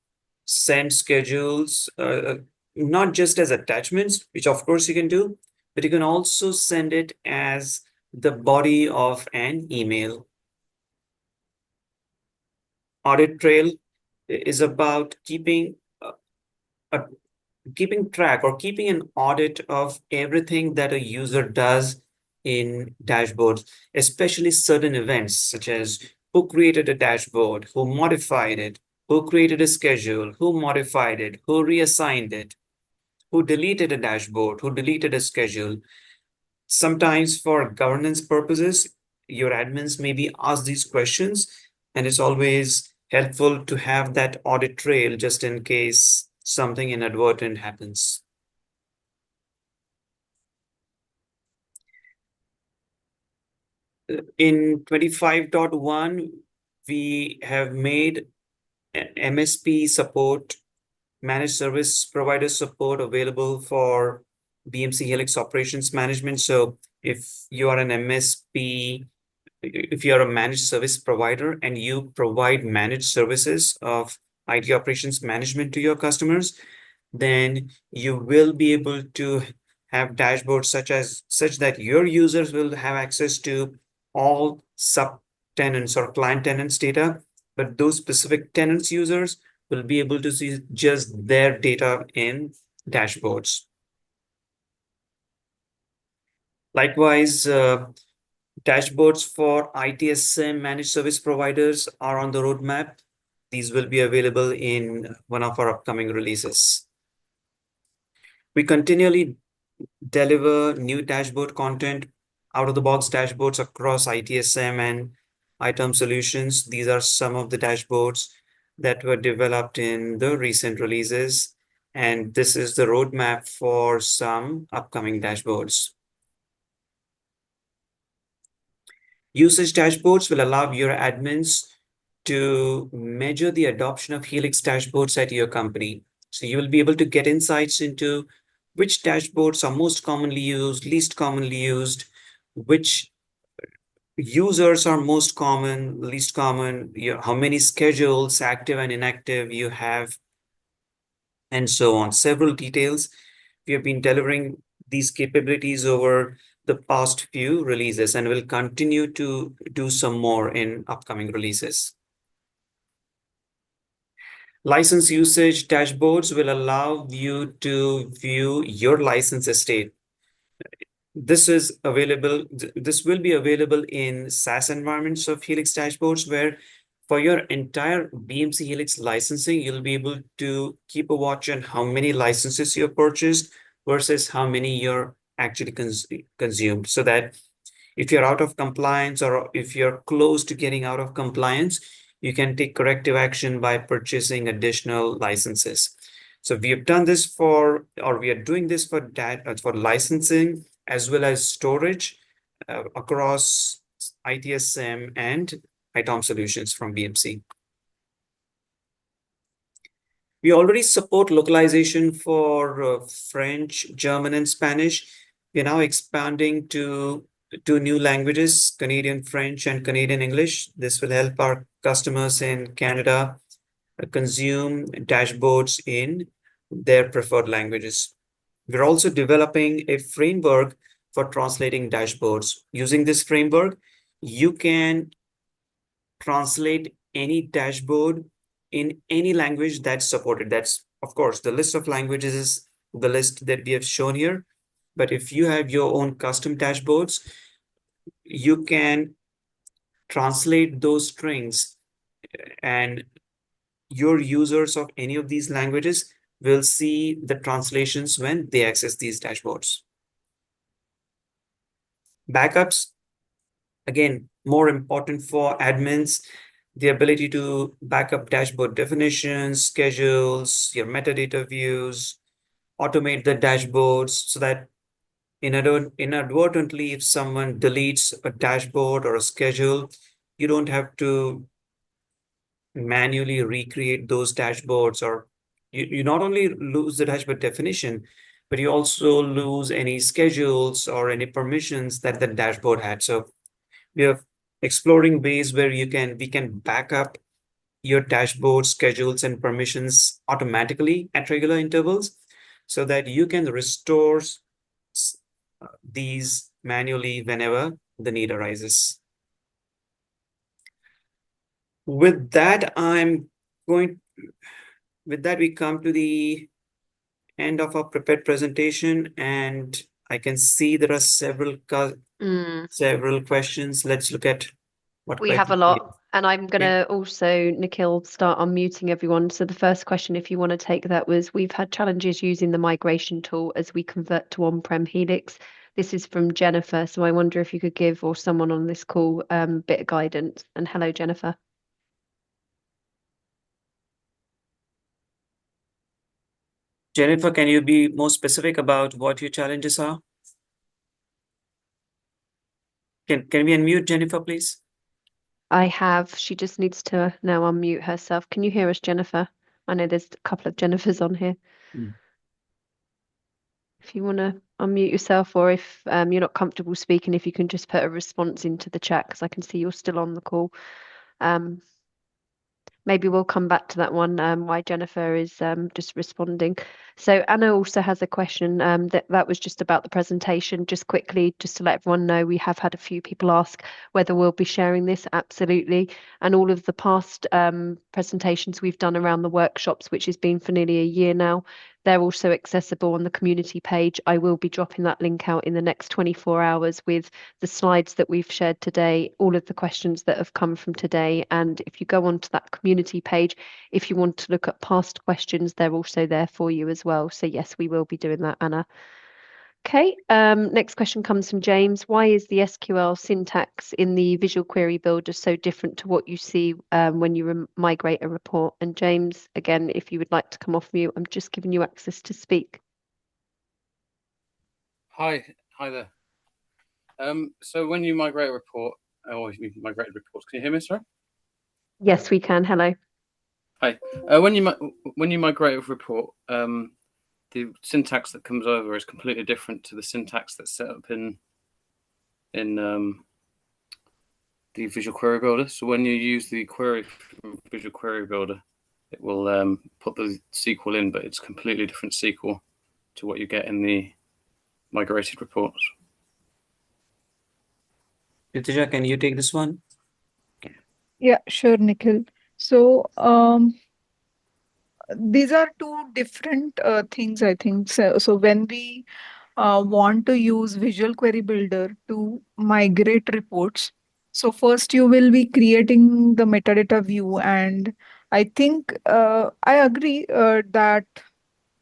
send schedules, not just as attachments, which of course you can do, but you can also send it as the body of an email. Audit trail is about keeping track or keeping an audit of everything that a user does in dashboards, especially certain events such as who created a dashboard, who modified it, who created a schedule, who modified it, who reassigned it, who deleted a dashboard, who deleted a schedule. Sometimes for governance purposes, your admins may be asked these questions, and it's always helpful to have that audit trail just in case something inadvertent happens. In 25.1, we have made MSP support, managed service provider support, available for BMC Helix operations management. So if you are an MSP, if you are a managed service provider and you provide managed services of IT operations management to your customers, then you will be able to have dashboards such that your users will have access to all sub-tenants or client tenants data, but those specific tenants users will be able to see just their data in dashboards. Likewise, dashboards for ITSM managed service providers are on the roadmap. These will be available in one of our upcoming releases. We continually deliver new dashboard content, out-of-the-box dashboards across ITSM and ITOM solutions. These are some of the dashboards that were developed in the recent releases, and this is the roadmap for some upcoming dashboards. Usage dashboards will allow your admins to measure the adoption of Helix dashboards at your company. So you will be able to get insights into which dashboards are most commonly used, least commonly used, which users are most common, least common, how many schedules, active and inactive, you have, and so on. Several details. We have been delivering these capabilities over the past few releases, and will continue to do some more in upcoming releases. License usage dashboards will allow you to view your license estate. This will be available in SaaS environments of Helix dashboards, where for your entire BMC Helix licensing, you'll be able to keep a watch on how many licenses you have purchased versus how many you're actually consumed, so that if you're out of compliance or if you're close to getting out of compliance, you can take corrective action by purchasing additional licenses. So we have done this we are doing this for licensing as well as storage across ITSM, and ITOM solutions from BMC. We already support localization for French, German, and Spanish. We're now expanding to two new languages, Canadian French and Canadian English. This will help our customers in Canada consume dashboards in their preferred languages. We're also developing a framework for translating dashboards. Using this framework, you can translate any dashboard in any language that's supported. That's, of course, the list of languages is the list that we have shown here. But if you have your own custom dashboards, you can translate those strings, and your users of any of these languages will see the translations when they access these dashboards. Backups, again, more important for admins, the ability to back up dashboard definitions, schedules, your metadata views, automate the dashboards so that inadvertently, if someone deletes a dashboard or a schedule, you don't have to manually recreate those dashboards, or you not only lose the dashboard definition, but you also lose any schedules or any permissions that the dashboard had. So we are exploring ways where we can back up your dashboard schedules and permissions automatically at regular intervals so that you can restore these manually whenever the need arises. With that, we come to the end of our prepared presentation, and I can see there are several questions. Let's look at what We have a questions lot, and I'm going to also, Nikhil, start unmuting everyone. So the first question, if you want to take that, was we've had challenges using the migration tool as we convert to on-prem Helix. This is from Jennifer. So I wonder if you could give, or someone on this call, a bit of guidance. And hello, Jennifer. Jennifer, can you be more specific about what your challenges are? Can we unmute Jennifer, please? I have. She just needs to now unmute herself. Can you hear us, Jennifer? I know there's a couple of Jennifers on here. If you want to unmute yourself, or if you're not comfortable speaking, if you can just put a response into the chat, because I can see you're still on the call. Maybe we'll come back to that one, why Jennifer is just responding. So Anna also has a question that was just about the presentation. Just quickly, just to let everyone know, we have had a few people ask whether we'll be sharing this. Absolutely. And all of the past presentations we've done around the workshops, which has been for nearly a year now, they're also accessible on the community page. I will be dropping that link out in the next 24 hours with the slides that we've shared today, all of the questions that have come from today. And if you go onto that community page, if you want to look at past questions, they're also there for you as well. So yes, we will be doing that, Anna. Okay, next question comes from James. Why is the SQL syntax in the Visual Query Builder so different to what you see when you migrate a report? And James, again, if you would like to come off mute, I'm just giving you access to speak. Hi there. So when you migrate a report, or you migrate reports, can you hear me, sorry? Yes, we can. Hello. Hi. When you migrate a report, the syntax that comes over is completely different to the syntax that's set up in the Visual Query Builder. So when you use the query from Visual Query Builder, it will put the SQL in, but it's completely different SQL to what you get in the migrated reports. Ritija, can you take this one? Yeah, sure, Nikhil. So these are two different things, I think. So when we want to use Visual Query Builder to migrate reports, so first you will be creating the metadata view, and I think I agree that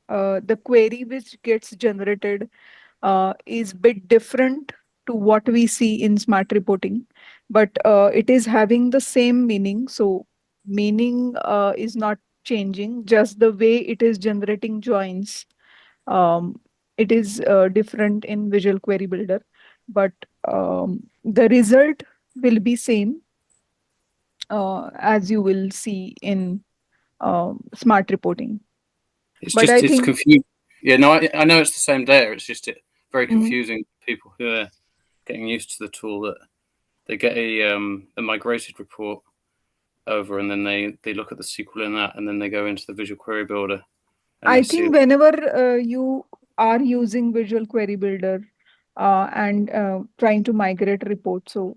the query which gets generated is bit different to what we see in smart reporting, but it is having the same meaning. So meaning is not changing, just the way it is generating joins. It is different in Visual Query Builder, but the result will be same as you will see in smart reporting. It's But just I it's think confusing. Yeah, no, I know it's the same data. It's just very Mhm. confusing for people who are getting used to the tool, that they get a migrated report over, and then they look at the SQL in that, and then they go into the Visual Query Builder, and I they see think whenever you are using Visual Query Builder and trying to migrate reports, so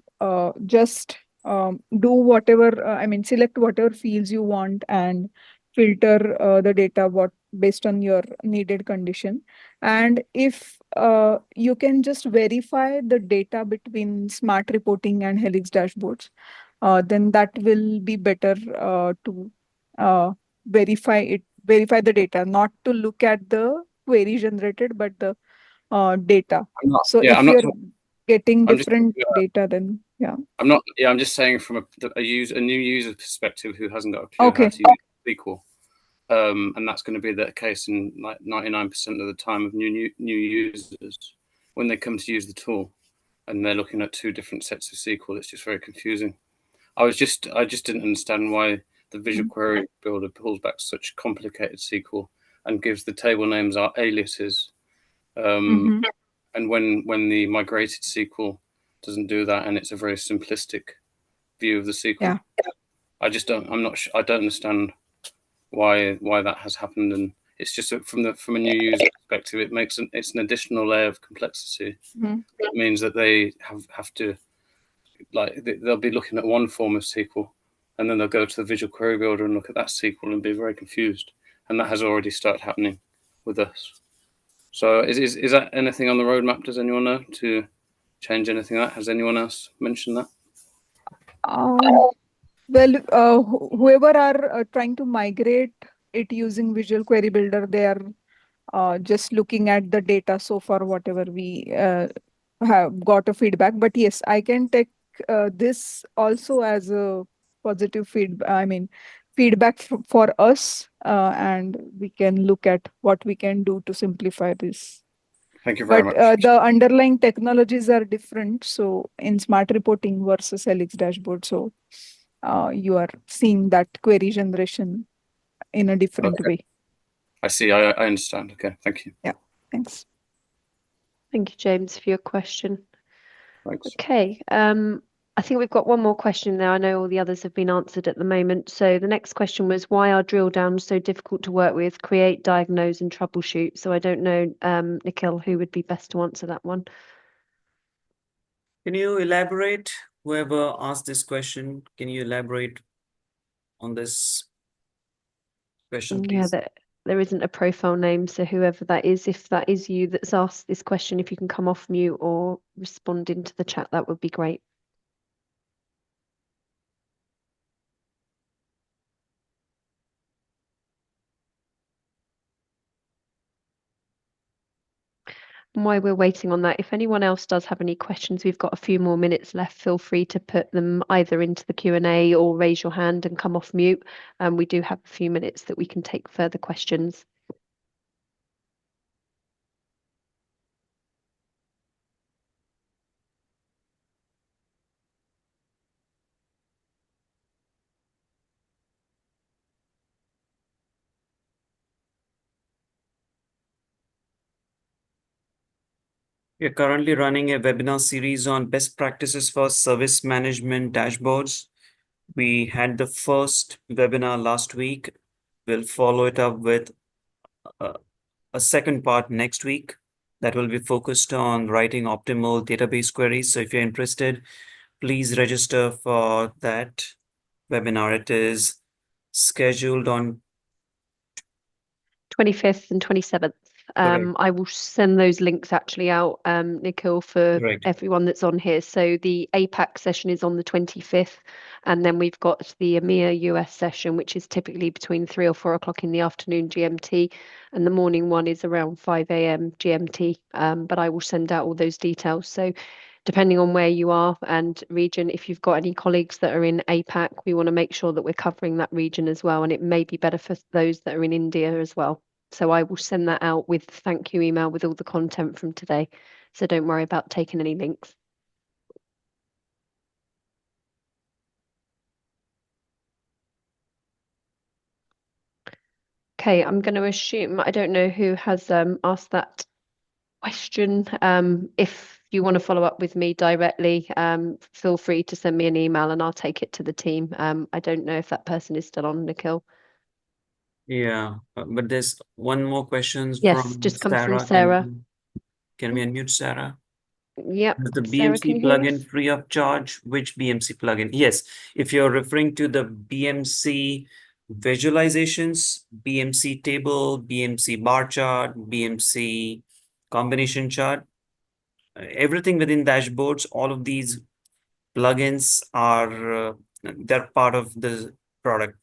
just do whatever, I mean, select whatever fields you want and filter the data based on your needed condition. And if you can just verify the data between smart reporting and Helix dashboards, then that will be better to uh, verify the data, not to look at the query generated, but the data. I'm not. So Yeah, if I'm not. you're getting I'm just. different data, then yeah. I'm not. Yeah, I'm just saying from a new user perspective who hasn't got a clue how Okay. to use SQL. And that's going to be the case in like 99% of the time of new users when they come to use the tool, and they're looking at two different sets of SQL. It's just very confusing. I just didn't understand why the Visual Query Builder pulls back such complicated SQL and gives the table names our aliases. Mhm. And when the migrated SQL doesn't do that, and it's a very simplistic view of the SQL. Yeah. I just don't. I'm not. I don't understand why that has happened, and it's just from a new user perspective, it's an additional layer of complexity. Mhm. It means that they have to, like, they'll be looking at one form of SQL, and then they'll go to the Visual Query Builder and look at that SQL and be very confused, and that has already started happening with us. So is that anything on the roadmap? Does anyone know to change anything like that? Has anyone else mentioned that? Well, whoever are trying to migrate it using Visual Query Builder, they are just looking at the data so far, whatever we have got a feedback. But yes, I can take this also as a positive feedback. I mean, feedback for us, and we can look at what we can do to simplify this. Thank you very But much. the underlying technologies are different. So in smart reporting versus Helix dashboard, so you are seeing that query generation in a different way. I see. I understand. Okay. Thank you. Yeah. Thanks. Thank you, James, for your question. Thanks. Okay, I think we've got one more question there. I know all the others have been answered at the moment. So the next question was, why are drill downs so difficult to work with, create, diagnose, and troubleshoot? So I don't know, Nikhil, who would be best to answer that one? Can you elaborate? Whoever asked this question, can you elaborate on this question, Yeah, please? there isn't a profile name, so whoever that is, if that is you that's asked this question, if you can come off mute or respond into the chat, that would be great. And while we're waiting on that, if anyone else does have any questions, we've got a few more minutes left. Feel free to put them either into the Q&A or raise your hand and come off mute. We do have a few minutes that we can take further questions. We're currently running a webinar series on best practices for service management dashboards. We had the first webinar last week. We'll follow it up with a second part next week that will be focused on writing optimal database queries. So if you're interested, please register for that webinar. It is scheduled on 25th and 27th. I will send those links actually out, Nikhil, for Correct. everyone that's on here. So the APAC session is on the 25th, and then we've got the EMEA US session, which is typically between 3 or 4 o'clock in the afternoon GMT, and the morning one is around 5 a.m. GMT. But I will send out all those details. So depending on where you are and region, if you've got any colleagues that are in APAC, we want to make sure that we're covering that region as well. And it may be better for those that are in India as well. So I will send that out with thank you email with all the content from today. So don't worry about taking any links. Okay, I'm going to assume, I don't know who has asked that question. If you want to follow up with me directly, feel free to send me an email and I'll take it to the team. I don't know if that person is still on, Nikhil. Yeah, but there's one more question Yes, from just come from Sarah. Sarah. Can we unmute Sarah? Yep, Is the Sarah, BMC can you hear plugin us? free of charge? Which BMC plugin? Yes, if you're referring to the BMC visualizations, BMC table, BMC bar chart, BMC combination chart, everything within dashboards, all of these plugins are they're part of the product.